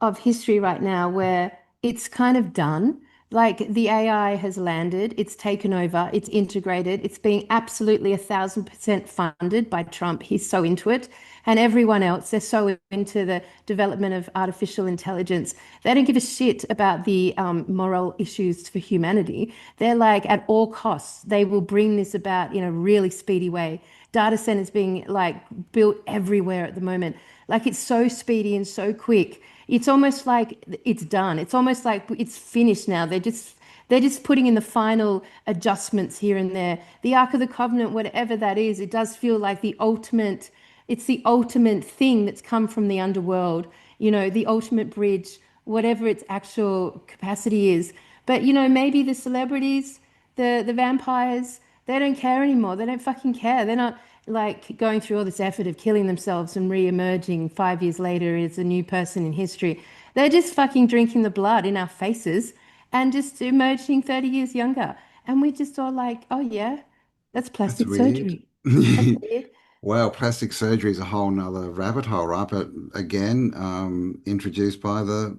of history right now where it's kind of done? Like the AI has landed, it's taken over, it's integrated, it's being absolutely 1,000% funded by Trump. He's so into it. And everyone else, they're so into the development of artificial intelligence. They don't give a shit about the moral issues for humanity. They're like, at all costs, they will bring this about in a really speedy way. Data centers being like built everywhere at the moment. Like it's so speedy and so quick. It's almost like it's done. It's almost like it's finished now. They're just putting in the final adjustments here and there. The Ark of the Covenant, whatever that is, it does feel like it's the ultimate thing that's come from the underworld, the ultimate bridge, whatever its actual capacity is. But maybe the celebrities, the vampires, they don't care anymore. They don't fucking care. They're not like going through all this effort of killing themselves and re-emerging 5 years later as a new person in history. They're just fucking drinking the blood in our faces and just emerging 30 years younger. And we're just all like, oh yeah, that's that's plastic weird. surgery. That's weird. Well, plastic surgery is a whole nother rabbit hole, right? But again, introduced by the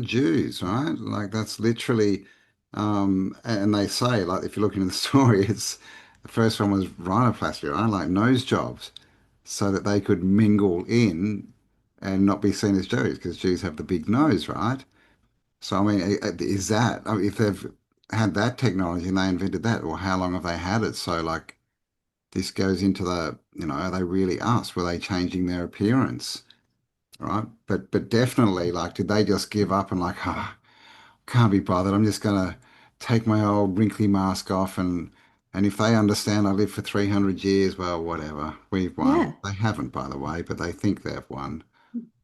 Jews, right? Like that's literally, and they say, like, if you look into the story, it's the first one was rhinoplasty, right? Like nose jobs, so that they could mingle in and not be seen as Jews, because Jews have the big nose, right? So I mean, is that, I mean, if they've had that technology and they invented that, well, how long have they had it? So like this goes into are they really us? Were they changing their appearance? Right. But definitely, like, did they just give up and like, can't be bothered. I'm just gonna take my old wrinkly mask off and if they understand I live for 300 years, well, whatever. We've won. Yeah. They haven't, by the way, but they think they've won.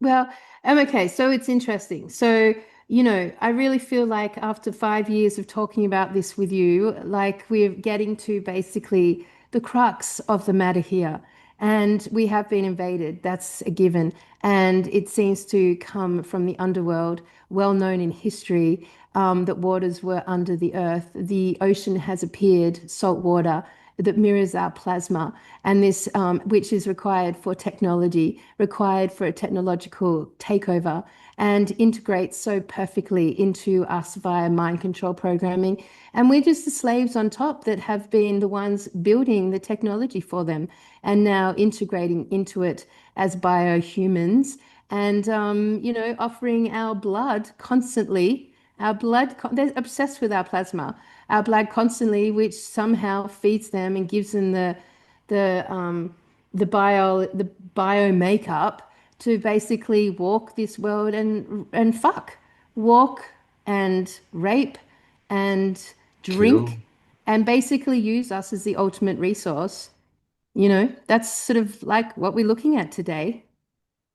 Well, okay, so it's interesting. So, I really feel like after 5 years of talking about this with you, like we're getting to basically the crux of the matter here. And we have been invaded. That's a given. And it seems to come from the underworld, well known in history, that waters were under the earth. The ocean has appeared, salt water that mirrors our plasma, and this, which is required for technology, required for a technological takeover, and integrates so perfectly into us via mind control programming. And we're just the slaves on top that have been the ones building the technology for them and now integrating into it as biohumans and, offering our blood constantly. They're obsessed with our plasma, our blood constantly, which somehow feeds them and gives them the um the bio makeup to basically walk this world and fuck, walk and rape and Kill. drink and basically use us as the ultimate resource. That's sort of like what we're looking at today.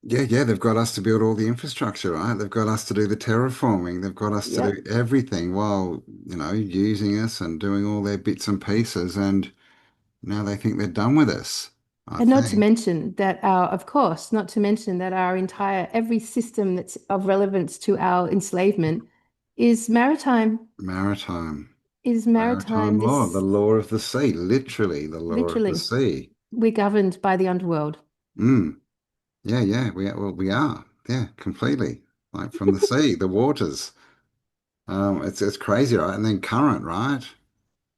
Yeah, yeah, they've got us to build all the infrastructure, right? They've got us to do the terraforming. They've got us to do Yep. everything while, using us and doing all their bits and pieces. And now they think they're done with us, I And not to think. mention that of course, not to mention that every system that's of relevance to our enslavement is maritime, Maritime. is Maritime maritime. law, the This law of the sea, literally the law of the literally, sea. we're governed by the underworld. Mm. Yeah, yeah, we are. Yeah, completely. Like from the sea, the waters. It's crazy, right? And then current, right?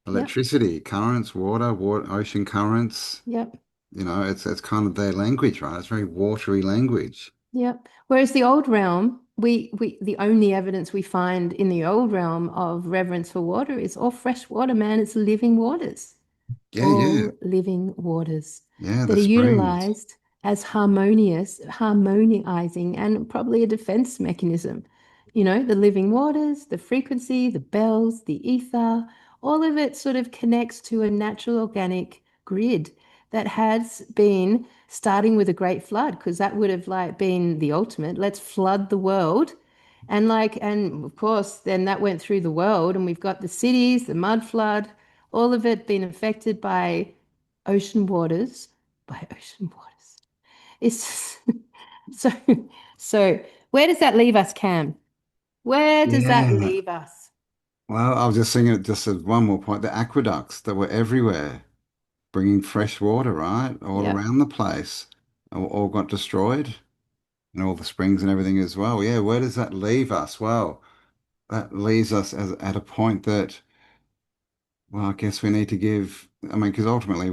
Yep, Electricity, currents, water, ocean currents. yep. It's kind of their language, right? It's very watery language. Yep. Whereas the old realm, we the only evidence we find in the old realm of reverence for water is all fresh water, man. It's living waters. Yeah, yeah, All living waters yeah. that The are springs. utilized as harmonizing and probably a defense mechanism. You know, the living waters, the frequency, the bells, the ether, all of it sort of connects to a natural organic grid that has been starting with a great flood, because that would have like been the ultimate. Let's flood the world. And of course, then that went through the world, and we've got the cities, the mud flood, all of it being affected by ocean waters, by ocean waters. It's so, so where does that leave us, Cam? Where does that Yeah. leave us? Well, I was just thinking it just as one more point, the aqueducts that were everywhere, bringing fresh water, right? All Yep. around the place, all got destroyed, and all the springs and everything as well. Yeah, where does that leave us? Well, that leaves us at a point that, well, I guess we need to give, I mean, because ultimately,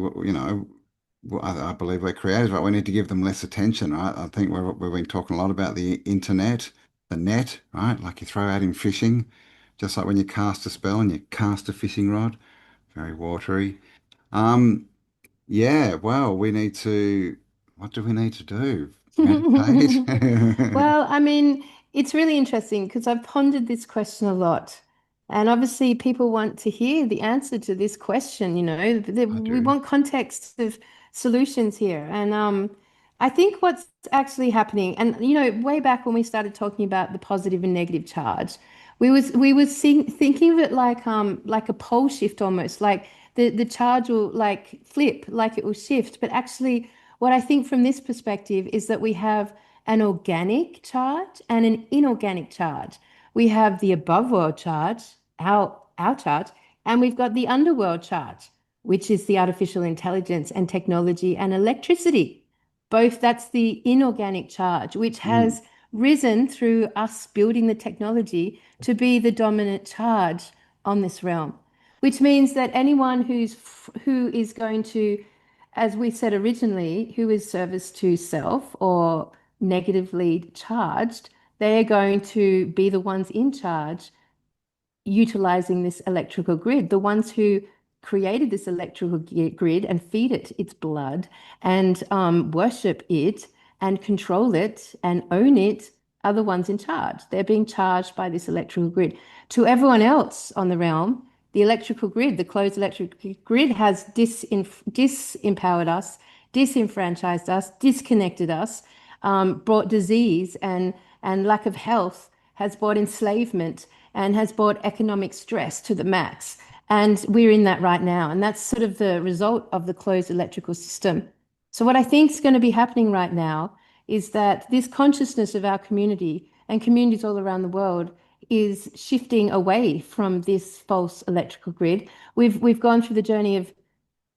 I believe we're creators, but we need to give them less attention, right? I think we've been talking a lot about the internet, the net, right? Like you throw out in fishing, just like when you cast a spell and you cast a fishing rod, very watery. Um, yeah, well, what do we need to do? Meditate? Well, I mean, it's really interesting because I've pondered this question a lot. And obviously, people want to hear the answer to this question. I We do. want context of solutions here. And I think what's actually happening, and way back when we started talking about the positive and negative charge, we was thinking of it like a pole shift almost, like the charge will like flip, like it will shift. But actually, what I think from this perspective is that we have an organic charge and an inorganic charge. We have the above world charge, our charge, and we've got the underworld charge, which is the artificial intelligence and technology and electricity. Both that's the inorganic charge, which Mm, has risen through us building the technology to be the dominant charge on this realm, which means that anyone who is going to, as we said originally, who is service to self or negatively charged, they are going to be the ones in charge utilizing this electrical grid. The ones who created this electrical grid and feed it its blood and worship it and control it and own it are the ones in charge. They're being charged by this electrical grid. To everyone else on the realm, the electrical grid, the closed electrical grid has disempowered us, disenfranchised us, disconnected us, brought disease and lack of health, has brought enslavement and has brought economic stress to the max. And we're in that right now. And that's sort of the result of the closed electrical system. So, what I think is going to be happening right now is that this consciousness of our community and communities all around the world is shifting away from this false electrical grid. We've gone through the journey of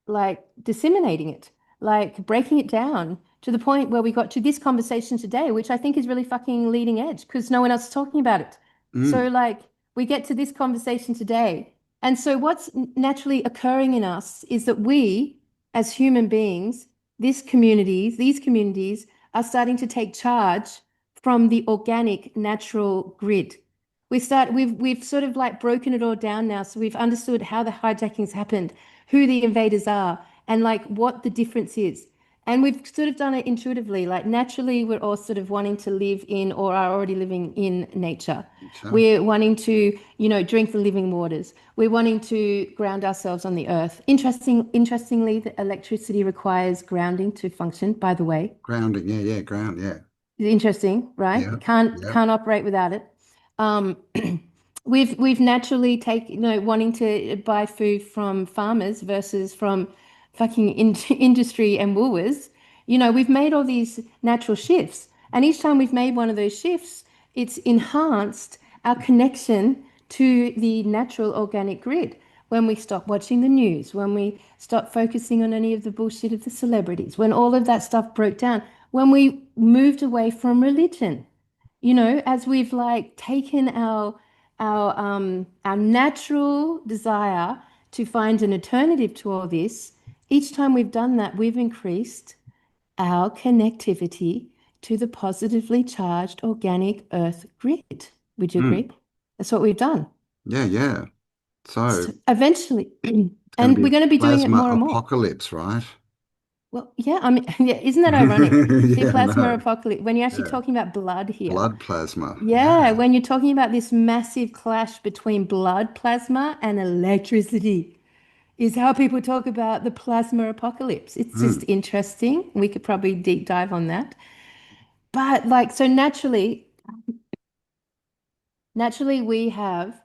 like disseminating it, like breaking it down to the point where we got to this conversation today, which I think is really fucking leading edge because no one else is talking about it. So, mm, like, we get to this conversation today. And so, what's naturally occurring in us is that we, as human beings, these communities are starting to take charge from the organic, natural grid. We've sort of like broken it all down now. So we've understood how the hijackings happened, who the invaders are, and like what the difference is. And we've sort of done it intuitively. Like naturally, we're all sort of wanting to live in or are already living in nature. so We're wanting to, drink the living waters. We're wanting to ground ourselves on the earth. Interestingly, the electricity requires grounding to function, by the way. grounding, yeah, yeah, ground, yeah, Interesting, right? yeah, Can't yeah. can't operate without it. Um, we've naturally wanting to buy food from farmers versus from fucking industry and Woolworths. We've made all these natural shifts, and each time we've made one of those shifts, it's enhanced our connection to the natural organic grid. When we stop watching the news, when we stop focusing on any of the bullshit of the celebrities, when all of that stuff broke down, when we moved away from religion. As we've like taken our natural desire to find an alternative to all this, each time we've done that, we've increased our connectivity to the positively charged organic earth grid. Would you Mm. agree? That's what we've done. Yeah, yeah. So So eventually, it's going to and be we're a going to be doing it plasma more and more. apocalypse, right? Well, yeah, I mean, yeah, isn't that ironic? The Yeah, plasma no. apocalypse, when you're actually Yeah. talking about blood here. Blood plasma. Yeah, Yeah. when you're talking about this massive clash between blood plasma and electricity, is how people talk about the plasma apocalypse. It's just Mm. interesting. We could probably deep dive on that. But like, so naturally we have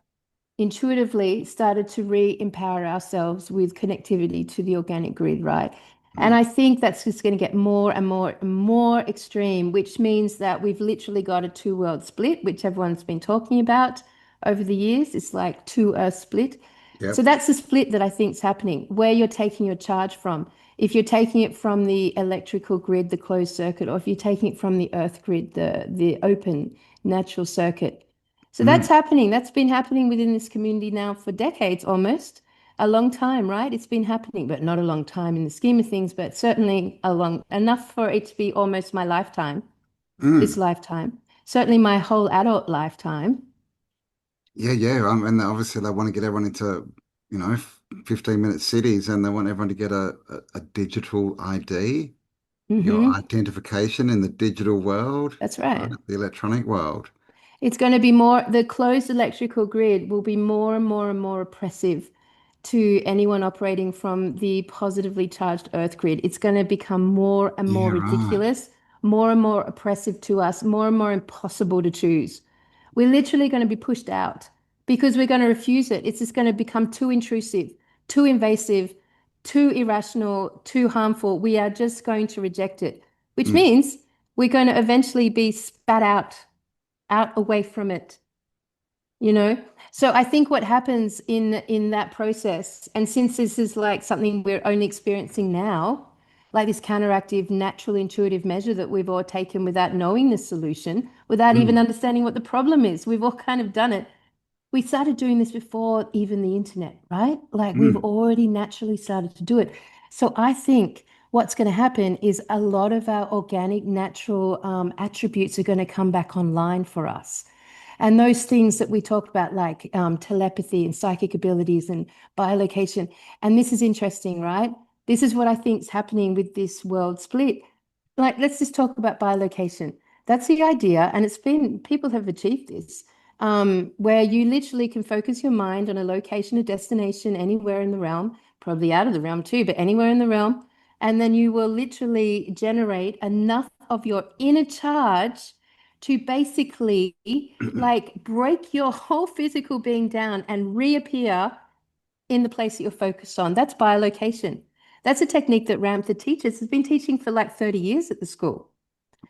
intuitively started to re-empower ourselves with connectivity to the organic grid, right? And Mm. I think that's just going to get more and more and more extreme, which means that we've literally got a two-world split, which everyone's been talking about over the years. It's like two Earth split. So Yep. that's the split that I think is happening, where you're taking your charge from. If you're taking it from the electrical grid, the closed circuit, or if you're taking it from the Earth grid, the open natural circuit. So Mm. that's happening. That's been happening within this community now for decades almost. A long time, right? It's been happening, but not a long time in the scheme of things, but certainly a long enough for it to be almost my lifetime, this Mm. lifetime, certainly my whole adult lifetime. Yeah, yeah. And obviously they want to get everyone into, 15-minute cities and they want everyone to get a digital ID, your Hmm. identification in the digital world, That's right? right. The electronic world. It's going to be more, the closed electrical grid will be more and more and more oppressive to anyone operating from the positively charged earth grid. It's going to become more and more Yeah, right. ridiculous, more and more oppressive to us, more and more impossible to choose. We're literally going to be pushed out because we're going to refuse it. It's just going to become too intrusive, too invasive, too irrational, too harmful. We are just going to reject it, which Mm. means we're going to eventually be spat out away from it, you know? So I think what happens in that process, and since this is like something we're only experiencing now, like this counteractive, natural, intuitive measure that we've all taken without knowing the solution, without even Mm. understanding what the problem is, we've all kind of done it. We started doing this before even the internet, right? Like we've Mm. already naturally started to do it. So I think what's going to happen is a lot of our organic, natural attributes are going to come back online for us. And those things that we talked about, like telepathy and psychic abilities and biolocation. And this is interesting, right? This is what I think is happening with this world split. Like, let's just talk about biolocation. That's the idea. And it's been, people have achieved this, where you literally can focus your mind on a location, a destination, anywhere in the realm, probably out of the realm too, but anywhere in the realm. And then you will literally generate enough of your inner charge to basically like break your whole physical being down and reappear in the place that you're focused on. That's biolocation. That's a technique that Ramtha teaches, has been teaching for like 30 years at the school.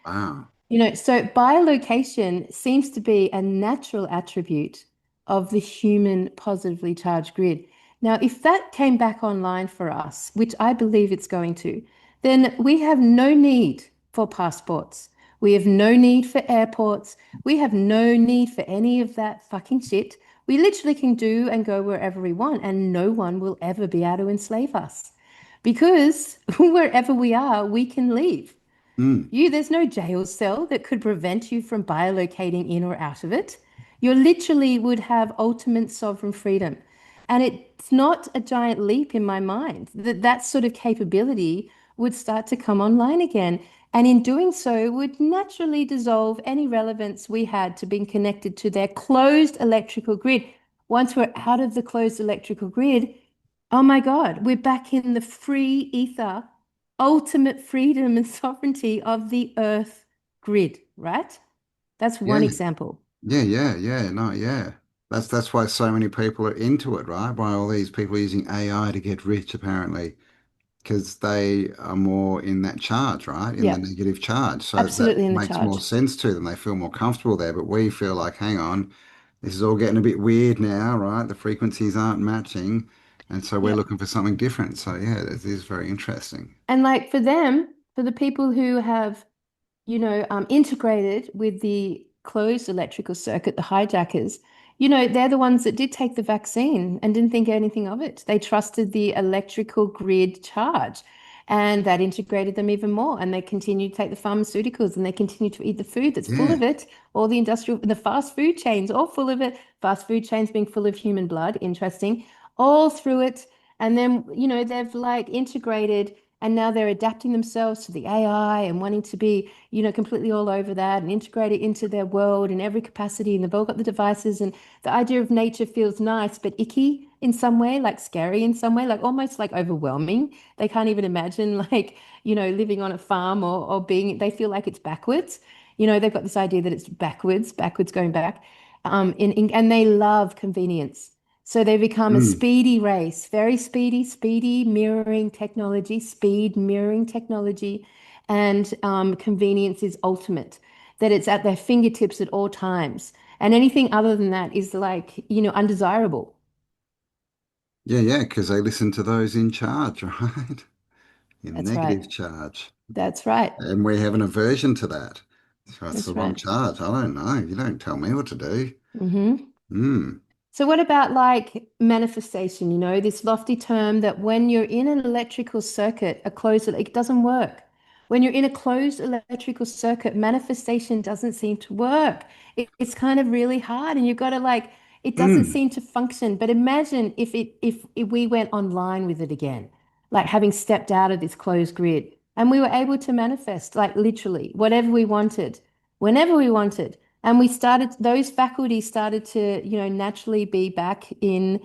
Wow. So bilocation seems to be a natural attribute of the human positively charged grid. Now, if that came back online for us, which I believe it's going to, then we have no need for passports. We have no need for airports. We have no need for any of that fucking shit. We literally can do and go wherever we want, and no one will ever be able to enslave us because wherever we are, we can leave. Mm. There's no jail cell that could prevent you from bilocating in or out of it. You literally would have ultimate sovereign freedom. And it's not a giant leap in my mind that that sort of capability would start to come online again. And in doing so, would naturally dissolve any relevance we had to being connected to their closed electrical grid. Once we're out of the closed electrical grid, oh my God, we're back in the free ether, ultimate freedom and sovereignty of the earth grid, right? That's Yeah. one example. Yeah, yeah, yeah. No, yeah. That's why so many people are into it, right? Why all these people using AI to get rich, apparently, because they are more in that charge, right? In the Yeah, negative charge. So that absolutely in the makes more charge. sense to them. They feel more comfortable there. But we feel like, hang on, this is all getting a bit weird now, right? The frequencies aren't matching. And so we're Yeah. looking for something different. So yeah, it is very interesting. And like for them, for the people who have integrated with the closed electrical circuit, the hijackers, they're the ones that did take the vaccine and didn't think anything of it. They trusted the electrical grid charge, and that integrated them even more. And they continue to take the pharmaceuticals and they continue to eat the food that's full Yeah. of it. All the fast food chains, all full of it. Fast food chains being full of human blood, interesting, all through it. And then, they've like integrated and now they're adapting themselves to the AI and wanting to be completely all over that and integrate it into their world in every capacity. And they've all got the devices, and the idea of nature feels nice, but icky in some way, like scary in some way, like almost like overwhelming. They can't even imagine like, living on a farm or being, they feel like it's backwards. They've got this idea that it's backwards going back. And they love convenience. So they become a Mm. speedy race, very speedy, speedy mirroring technology, speed mirroring technology, and convenience is ultimate, that it's at their fingertips at all times. And anything other than that is like, undesirable. Yeah, yeah, because they listen to those in charge, right? In That's right. negative charge. That's right. And we have an aversion to that. So it's the That's wrong right. charge. I don't know. You don't tell me what to do. Hmm. Mm. So what about like manifestation, this lofty term that when you're in an electrical circuit, it doesn't work. When you're in a closed electrical circuit, manifestation doesn't seem to work. It's kind of really hard and you've got to like, it doesn't Mm. seem to function. But imagine if we went online with it again, like having stepped out of this closed grid and we were able to manifest like literally whatever we wanted, whenever we wanted. And those faculties started to, naturally be back in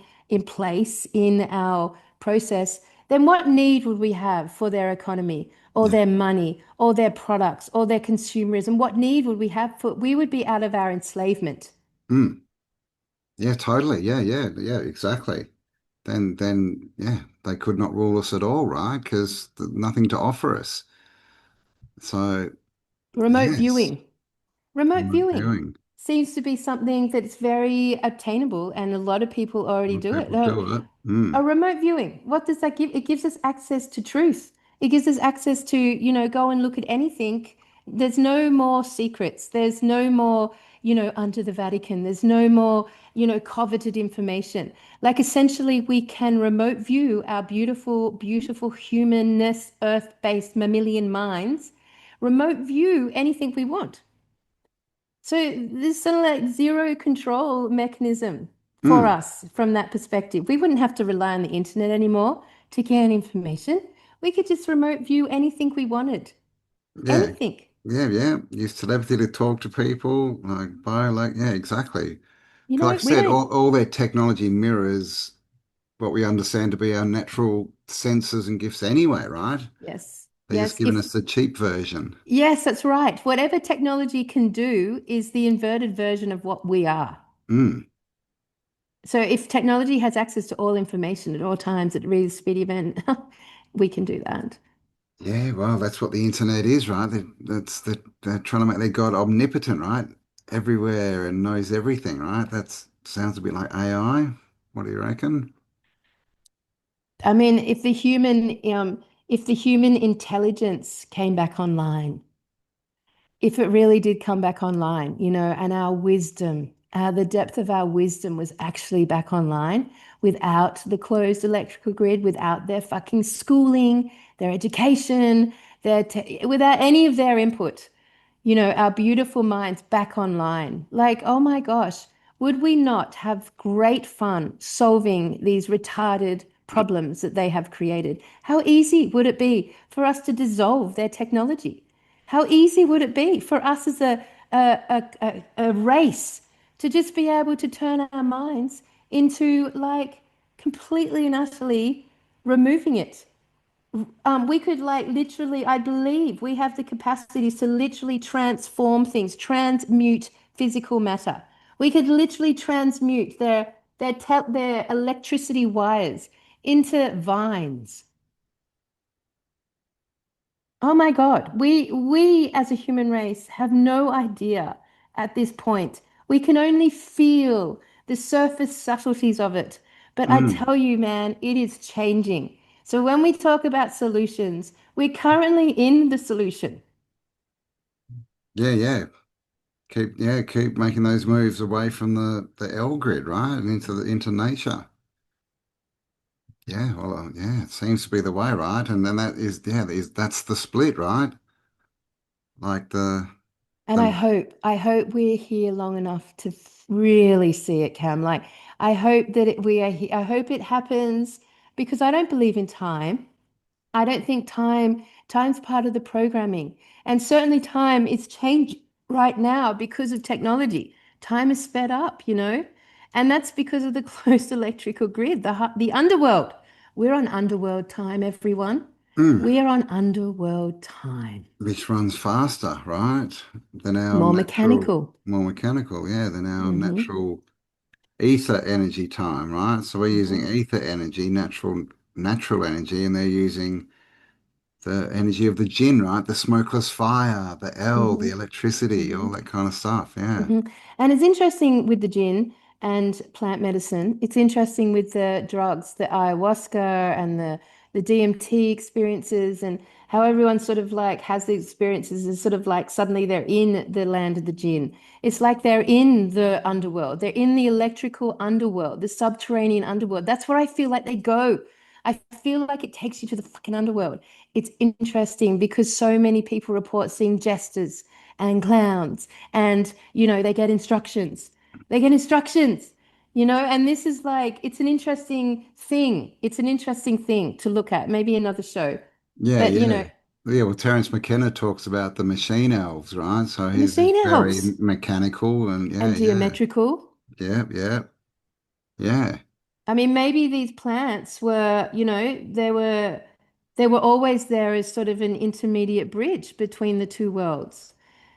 place in our process. Then what need would we have for their economy or Yeah. their money or their products or their consumerism? What need would we have we would be out of our enslavement. Mm. Yeah, totally. Yeah, yeah, yeah, exactly. Yeah, they could not rule us at all, right? Because nothing to offer us. So, Remote yes, viewing. Remote remote viewing viewing. seems to be something that's very obtainable, and a lot of people already More do it. people do it. A Mm. remote viewing, what does that give? It gives us access to truth. It gives us access to, go and look at anything. There's no more secrets. There's no more, under the Vatican. There's no more, coveted information. Like essentially, we can remote view our beautiful, beautiful humanness, earth-based mammalian minds, remote view anything we want. So there's sort of like zero control mechanism for Mm. us from that perspective. We wouldn't have to rely on the internet anymore to gain information. We could just remote view anything we wanted. Yeah, Anything. yeah, yeah. Use telepathy to talk to people, yeah, exactly. 'Cause like I We said, don't. all their technology mirrors what we understand to be our natural senses and gifts anyway, right? Yes. They're just Yes. giving us the cheap version. Yes, that's right. Whatever technology can do is the inverted version of what we are. Mm. So if technology has access to all information at all times at a really speedy event, we can do that. Yeah, well, that's what the internet is, right? They're trying to make their God omnipotent, right? Everywhere and knows everything, right? That sounds a bit like AI. What do you reckon? I mean, if the human intelligence came back online, if it really did come back online, and our wisdom, the depth of our wisdom was actually back online without the closed electrical grid, without their fucking schooling, their education, without any of their input, our beautiful minds back online. Like, oh my gosh, would we not have great fun solving these retarded problems that they have created? How easy would it be for us to dissolve their technology? How easy would it be for us as a race to just be able to turn our minds into like completely and utterly removing it? We could like literally, I believe we have the capacities to literally transform things, transmute physical matter. We could literally transmute their electricity wires into vines. Oh my God, we as a human race have no idea at this point. We can only feel the surface subtleties of it. But I Mm. tell you, man, it is changing. So when we talk about solutions, we're currently in the solution. Yeah, yeah. Keep making those moves away from the L grid, right? And into nature. Yeah, well, yeah, it seems to be the way, right? And then that's the split, right? Like And the I hope we're here long enough to really see it, Cam. Like, I hope that we are I hope it happens because I don't believe in time. I don't think time's part of the programming. And certainly time is changed right now because of technology. Time is sped up, you know? And that's because of the closed electrical grid, the underworld. We're on underworld time, everyone. mm, We are on underworld time. which runs faster, right? Than our More natural, mechanical. more mechanical, yeah, than our Hmm. natural ether energy time, right? So we're using Hmm. ether energy, natural energy, and they're using the energy of the jinn, right? The smokeless fire, the L, the Hmm. electricity, all Hmm. that kind of stuff. Yeah. Hmm. And it's interesting with the gin and plant medicine. It's interesting with the drugs, the ayahuasca and the DMT experiences, and how everyone sort of like has the experiences is sort of like suddenly they're in the land of the jinn. It's like they're in the underworld. They're in the electrical underworld, the subterranean underworld. That's where I feel like they go. I feel like it takes you to the fucking underworld. It's interesting because so many people report seeing jesters and clowns and they get instructions, and this is like it's an interesting thing, to look at, maybe another show. Yeah, But yeah. Yeah, well, Terence McKenna talks about the machine elves, right? So his is machine very elves mechanical and yeah, and yeah. geometrical. Yeah, yeah, yeah. I mean, maybe these plants were, they were always there as sort of an intermediate bridge between the two worlds.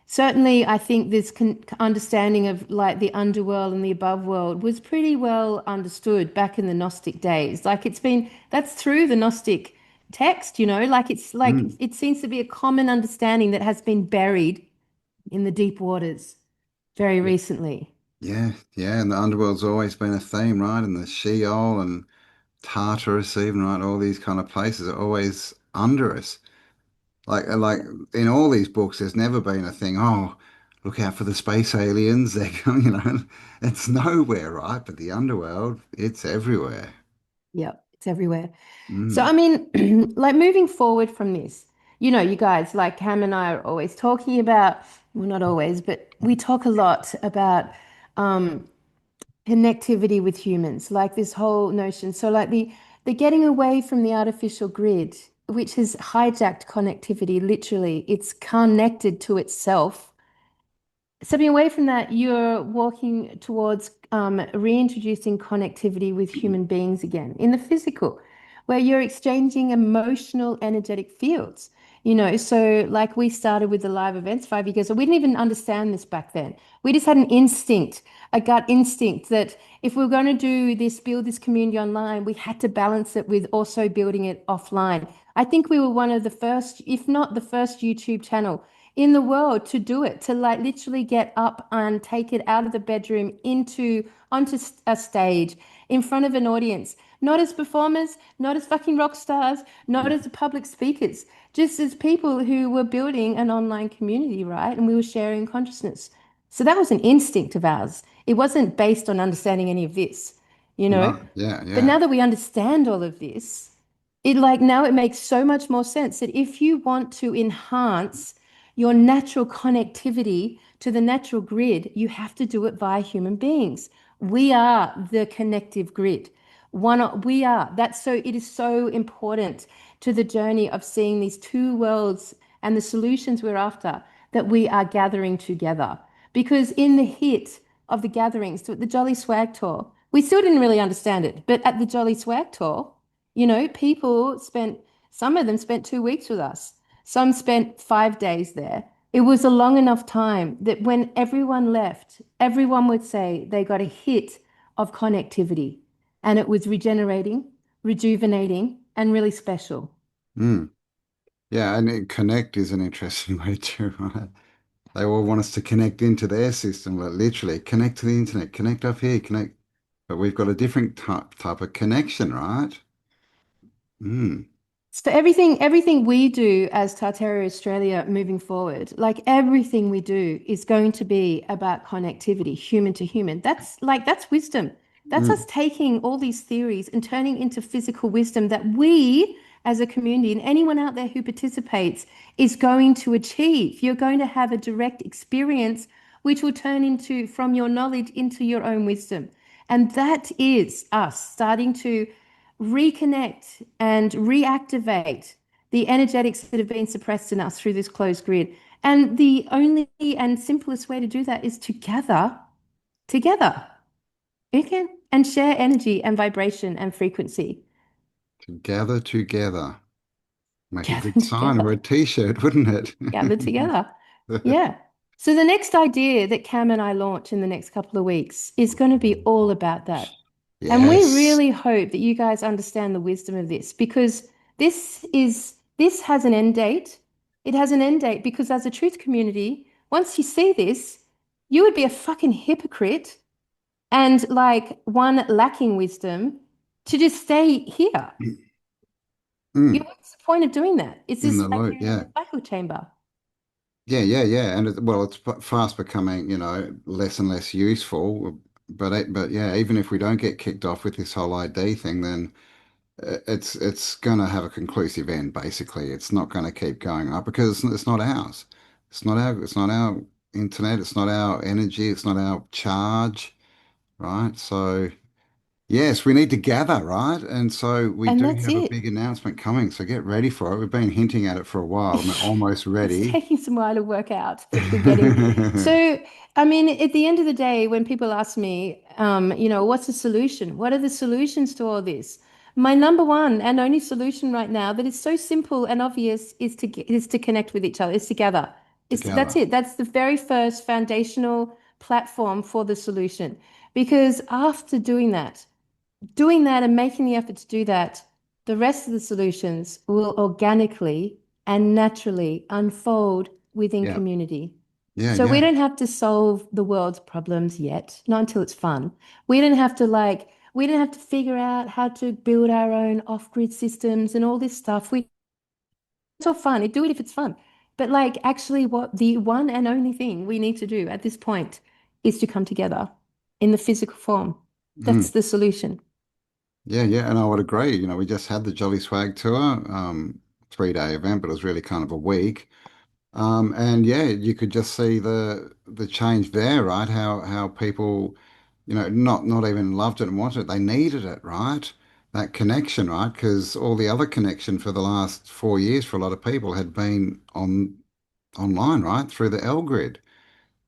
Certainly, I think this understanding of like the underworld and the above world was pretty well understood back in the Gnostic days. Like that's through the Gnostic text, like it's like Mm. it seems to be a common understanding that has been buried in the deep waters very Yeah, recently. yeah, yeah. And the underworld's always been a theme, right? And the Sheol and Tartarus, even, right? All these kind of places are always under us. Like in all these books, there's never been a thing, oh, look out for the space aliens. They're coming, it's nowhere, right? But the underworld, it's everywhere. Yep, it's everywhere. So, I Mm. mean, like moving forward from this, you guys, like Cam and I are always talking about, well, not always, but we talk a lot about um, connectivity with humans, like this whole notion. So, like the getting away from the artificial grid, which has hijacked connectivity, literally, it's connected to itself. Stepping away from that, you're walking towards reintroducing connectivity with human beings again in the physical, where you're exchanging emotional, energetic fields. So like we started with the live events 5 years ago. We didn't even understand this back then. We just had an instinct, a gut instinct that if we were going to do this, build this community online, we had to balance it with also building it offline. I think we were one of the first, if not the first YouTube channel in the world to do it, to like literally get up and take it out of the bedroom into onto a stage in front of an audience, not as performers, not as fucking rock stars, not as public speakers, just as people who were building an online community, right? And we were sharing consciousness. So that was an instinct of ours. It wasn't based on understanding any of this, you know? No, yeah, But yeah. now that we understand all of this, it like now it makes so much more sense that if you want to enhance your natural connectivity to the natural grid, you have to do it via human beings. We are the connective grid. We are. That's so, it is so important to the journey of seeing these two worlds and the solutions we're after that we are gathering together. Because in the hit of the gatherings, the Jolly Swag Tour, we still didn't really understand it. But at the Jolly Swag Tour, some of them spent 2 weeks with us. Some spent 5 days there. It was a long enough time that when everyone left, everyone would say they got a hit of connectivity and it was regenerating, rejuvenating, and really special. Mm. Yeah, and connect is an interesting way too, right? They all want us to connect into their system, like literally connect to the internet, connect up here, connect. But we've got a different type of connection, right? Mm. So everything we do as Tartaria Australia moving forward, like everything we do is going to be about connectivity, human to human. That's wisdom. That's us Mm. taking all these theories and turning into physical wisdom that we as a community and anyone out there who participates is going to achieve. You're going to have a direct experience which will turn into from your knowledge into your own wisdom. And that is us starting to reconnect and reactivate the energetics that have been suppressed in us through this closed grid. And the only and simplest way to do that is to gather together. Okay? And share energy and vibration and frequency. To gather together. Make a good Gather sign or a together. t-shirt, wouldn't Gather it? together. Yeah. So the next idea that Cam and I launch in the next couple of weeks is going to be all about that. And we Yes. really hope that you guys understand the wisdom of this because this has an end date. It has an end date because as a truth community, once you see this, you would be a fucking hypocrite and like one lacking wisdom to just stay here. Mm. What's the point of doing that? It's In just the like loop, you're in yeah. a cycle chamber. Yeah. And well, it's fast becoming, less and less useful. But yeah, even if we don't get kicked off with this whole ID thing, then it's going to have a conclusive end. Basically, it's not going to keep going up because it's not ours. It's not our internet. It's not our energy. It's not our charge, right? So yes, we need to gather, right? And so we And do that's have a it. big announcement coming. So get ready for it. We've been hinting at it for a while, and we're almost It's ready. taking some while to work out, but we're getting. So, I mean, at the end of the day, when people ask me, what's the solution? What are the solutions to all this? My number one and only solution right now that is so simple and obvious is to connect with each other, is together. That's Together. it. That's the very first foundational platform for the solution. Because after doing that and making the effort to do that, the rest of the solutions will organically and naturally unfold within Yeah. community. Yeah, So we yeah. don't have to solve the world's problems yet, not until it's fun. We don't have to we don't have to figure out how to build our own off-grid systems and all this stuff. It's all fun. Do it if it's fun. But like actually what the one and only thing we need to do at this point is to come together in the physical form. Mm. That's the solution. Yeah. And I would agree. We just had the Jolly Swag tour, 3-day event, but it was really kind of a week. And yeah, you could just see the change there, right? How people, not even loved it and wanted it. They needed it, right? That connection, right? Because all the other connection for the last 4 years for a lot of people had been online, right? Through the L grid,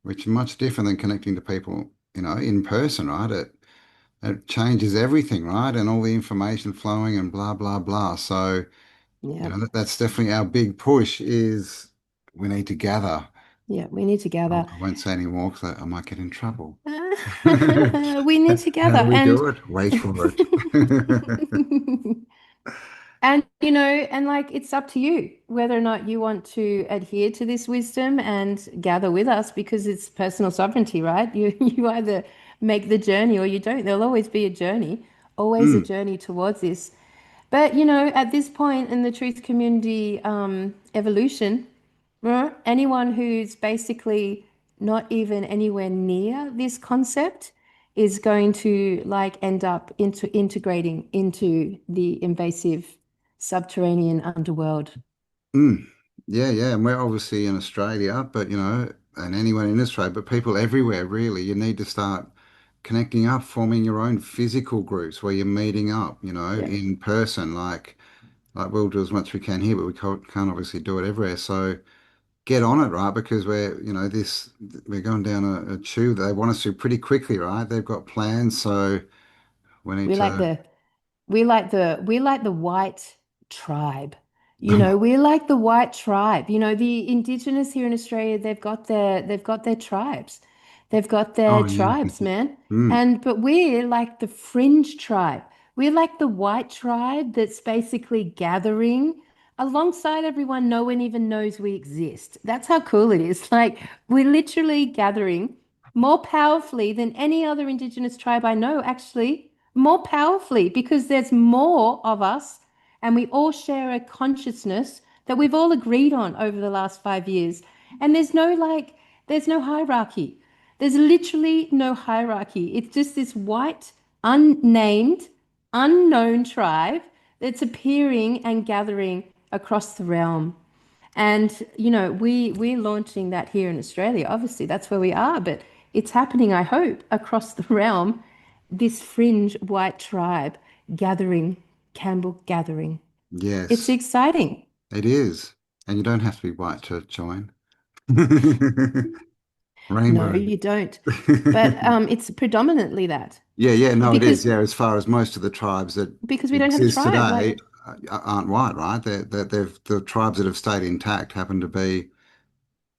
which is much different than connecting to people, in person, right? It changes everything, right? And all the information flowing and blah, blah, blah. So, Yeah. that's definitely our big push is we need to gather. Yeah, we need to gather. I won't say any more because I might get in trouble. We need to How do gather. we do it? Wait for it. And and like it's up to you whether or not you want to adhere to this wisdom and gather with us because it's personal sovereignty, right? You either make the journey or you don't. There'll always a Mm, journey towards this. But at this point in the truth community evolution, anyone who's basically not even anywhere near this concept is going to like end up integrating into the invasive subterranean underworld. mm. Yeah. And we're obviously in Australia, but and anyone in Australia, but people everywhere, really, you need to start connecting up, forming your own physical groups where you're meeting up, Yeah, in person. Like we'll do as much as we can here, but we can't obviously do it everywhere. So get on it, right? Because we're going down a tube that they want us to pretty quickly, right? They've got plans, so we need we like to. the we like the white tribe. We like the white tribe. The indigenous here in Australia, they've got their tribes. They've got their Oh yeah. tribes, man. Mm. And but we're like the fringe tribe. We're like the white tribe that's basically gathering alongside everyone no one even knows we exist. That's how cool it is. Like we're literally gathering more powerfully than any other indigenous tribe I know, actually more powerfully because there's more of us and we all share a consciousness that we've all agreed on over the last 5 years. And there's no hierarchy. There's literally no hierarchy. It's just this white, unnamed, unknown tribe that's appearing and gathering across the realm. And we're launching that here in Australia. Obviously, that's where we are, but it's happening, I hope, across the realm. This fringe white tribe gathering, Campbell gathering. It's Yes, exciting. it is. And you don't have to be white to join. No, Rainbow. you don't. But it's predominantly that Yeah, yeah, no, it is. because Yeah, as far as most of the tribes that we don't have a exist tribe like today aren't white, right? They've the tribes that have stayed intact happen to be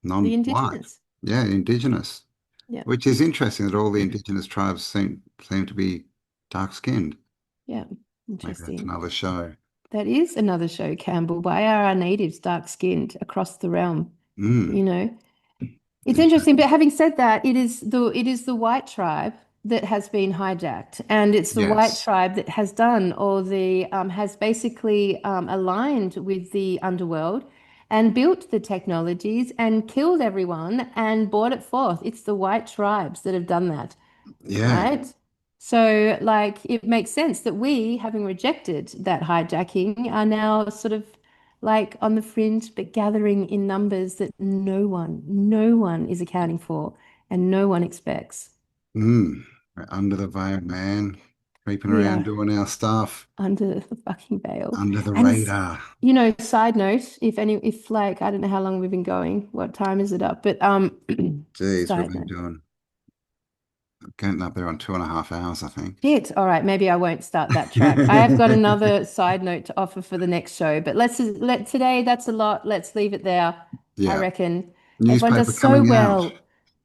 the non-white. indigenous. Yeah, indigenous, Yeah, which is interesting that all the indigenous tribes seem to be dark-skinned. yeah, Maybe that's interesting. another show. That is another show, Campbell. Why are our natives dark-skinned across the realm? Mm, You know, it's interesting. interesting. But having said that, it is the white tribe that has been hijacked, and it's the white Yes. tribe that has done all the has basically aligned with the underworld and built the technologies and killed everyone and brought it forth. It's the white tribes that have done that, Yeah. right? So, like, it makes sense that we, having rejected that hijacking, are now sort of like on the fringe, but gathering in numbers that no one is accounting for and no one expects. Mm. We're under the veil, man. Creeping We around are doing our stuff under the fucking veil. under the And it's, radar. side note, if like, I don't know how long we've been going, what time is it up? But Geez, we've side been note. doing getting up there on 2.5 hours, I think. Shit. All right, maybe I won't start that track. I have got another side note to offer for the next show, but let today, that's a lot. Let's leave it there. I Yeah. reckon everyone Newspaper does so coming out. well.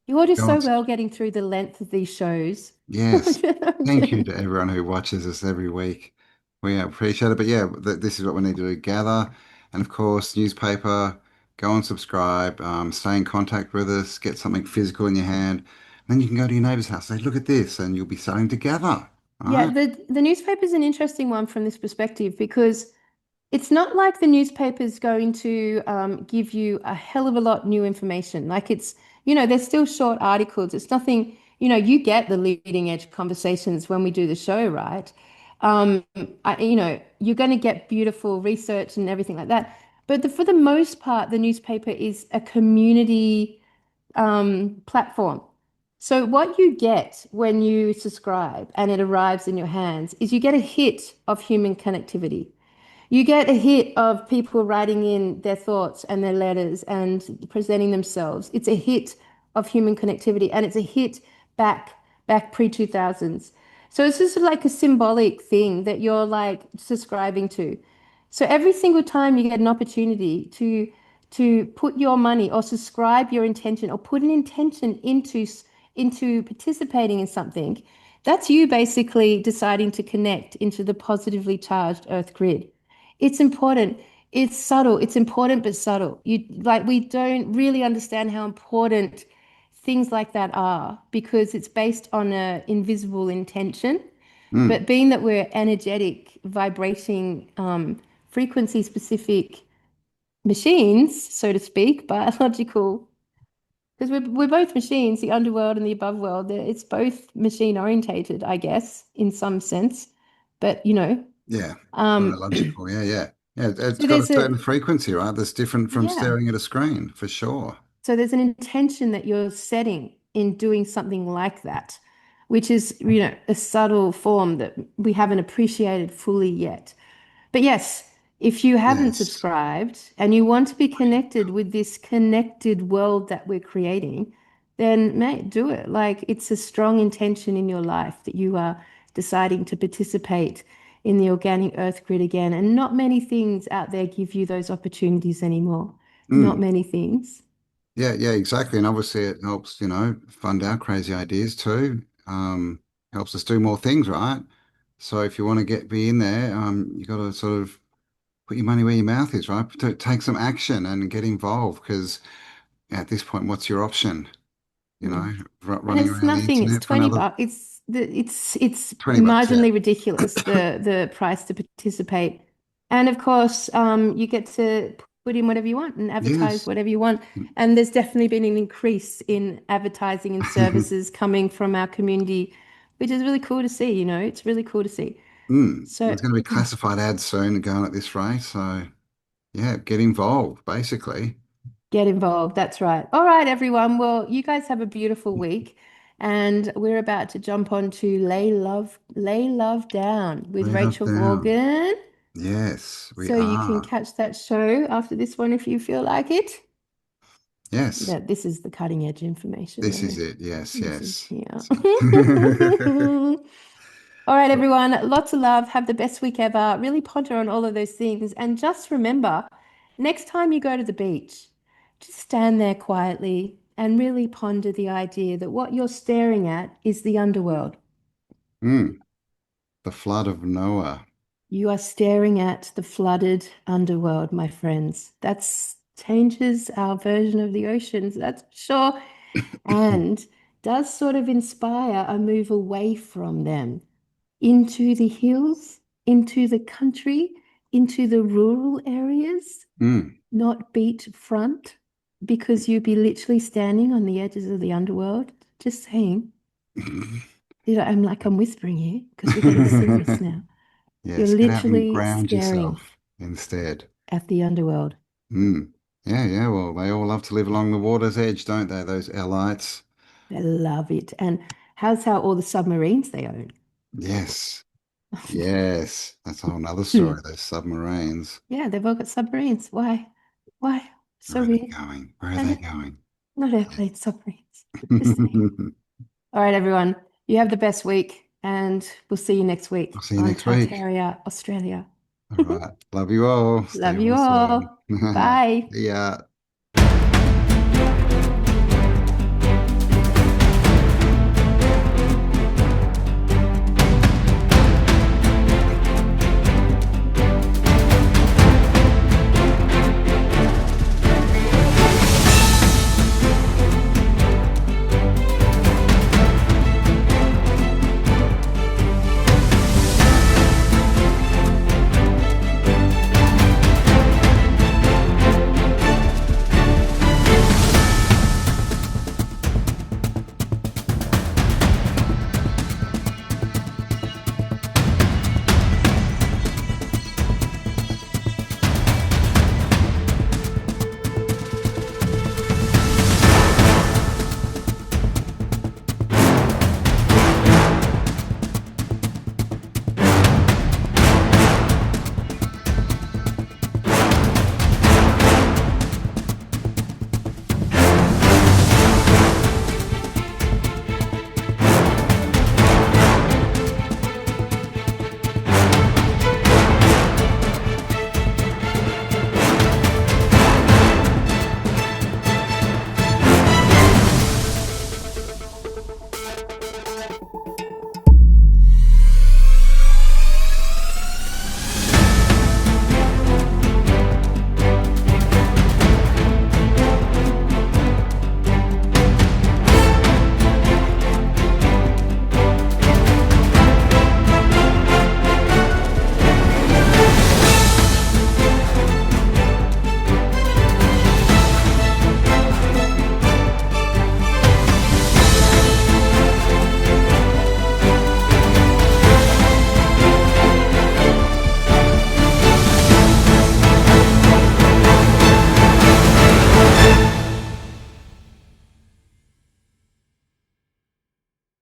You all do Go on. so well getting through the length of these shows. Yes. Thank you to everyone who watches us every week. We appreciate it. But yeah, this is what we need to do. Gather. And of course, newspaper, go and subscribe, stay in contact with us, get something physical in your hand. Then you can go to your neighbor's house, say, look at this, and you'll be starting to gather. All Yeah, right? the newspaper is an interesting one from this perspective because it's not like the newspaper's going to give you a hell of a lot new information. Like they're still short articles. It's nothing, you get the leading edge conversations when we do the show, right? Um, you're going to get beautiful research and everything like that. But for the most part, the newspaper is a community platform. So what you get when you subscribe and it arrives in your hands is you get a hit of human connectivity. You get a hit of people writing in their thoughts and their letters and presenting themselves. It's a hit of human connectivity and it's a hit back pre-2000s. So it's just like a symbolic thing that you're like subscribing to. So every single time you get an opportunity to put your money or subscribe your intention or put an intention into participating in something, that's you basically deciding to connect into the positively charged earth grid. It's important. It's subtle. It's important but subtle. We don't really understand how important things like that are because it's based on a invisible intention. Mm, But being that we're energetic, vibrating, frequency specific machines, so to speak, biological, because we're both machines, the underworld and the above world. It's both machine orientated, I guess, in some sense. But yeah. um, Biological. Yeah, yeah. Yeah, it's so got a there's a certain frequency, right? That's different from yeah. staring at a screen, for sure. So there's an intention that you're setting in doing something like that, which is, a subtle form that we haven't appreciated fully yet. But yes, if you haven't Yes. subscribed and you want to be connected with this connected world that we're creating, then mate, do it. Like it's a strong intention in your life that you are deciding to participate in the organic earth grid again. And not many things out there give you those opportunities anymore. Not Mm. many things. Yeah, yeah, exactly. And obviously it helps, fund our crazy ideas too. Helps us do more things, right? So if you want to be in there, you got to sort of put your money where your mouth is, right? Take some action and get involved because at this point, what's your option? You Mm. know, And running it's around the nothing. It's internet for 20 another bucks. It's $20. Yeah. marginally ridiculous, the price to participate. And of course, you get to put in whatever you want and advertise Yes. whatever you want. And there's definitely been an increase in advertising and services coming from our community, which is really cool to see, it's really cool to see. So There's going to be classified ads soon going at this rate. So, yeah, get involved, basically. get involved. That's right. All right, everyone. Well, you guys have a beautiful week. And we're about to jump on to Lay Love Down with Lay love Rachel down. Vaughan. Yes, we So you can are. catch that show after this one if you feel like it. Yes, That this is the cutting edge information, this is though. it. Yes, This is yes. here. So- All right, everyone. Lots of love. Have the best week ever. Really ponder on all of those things. And just remember, next time you go to the beach, just stand there quietly and really ponder the idea that what you're staring at is the underworld. Mm, the flood of Noah. You are staring at the flooded underworld, my friends. That's changes our version of the oceans, that's for sure. And does sort of inspire a move away from them into the hills, into the country, into the rural areas, Mm. not beachfront, because you'd be literally standing on the edges of the underworld. Just saying. I'm whispering here because we're getting serious now. You're Yes, get out and literally ground staring yourself instead. at the underworld. Mm. Yeah, yeah. Well, they all love to live along the water's edge, don't they? Those Lites. I love it. And how's how all the submarines they own? Yes, yes. That's a whole nother story. Those submarines. Yeah, they've all got submarines. Why? Why? Where So are they weird. going? Where are they And going? not airplanes, submarines. Just saying. All right, everyone. You have the best week, and we'll see you next I'll week see you on next week. Tartaria, Australia. All right. Love you all. Stay Love you awesome. all. Bye. See ya.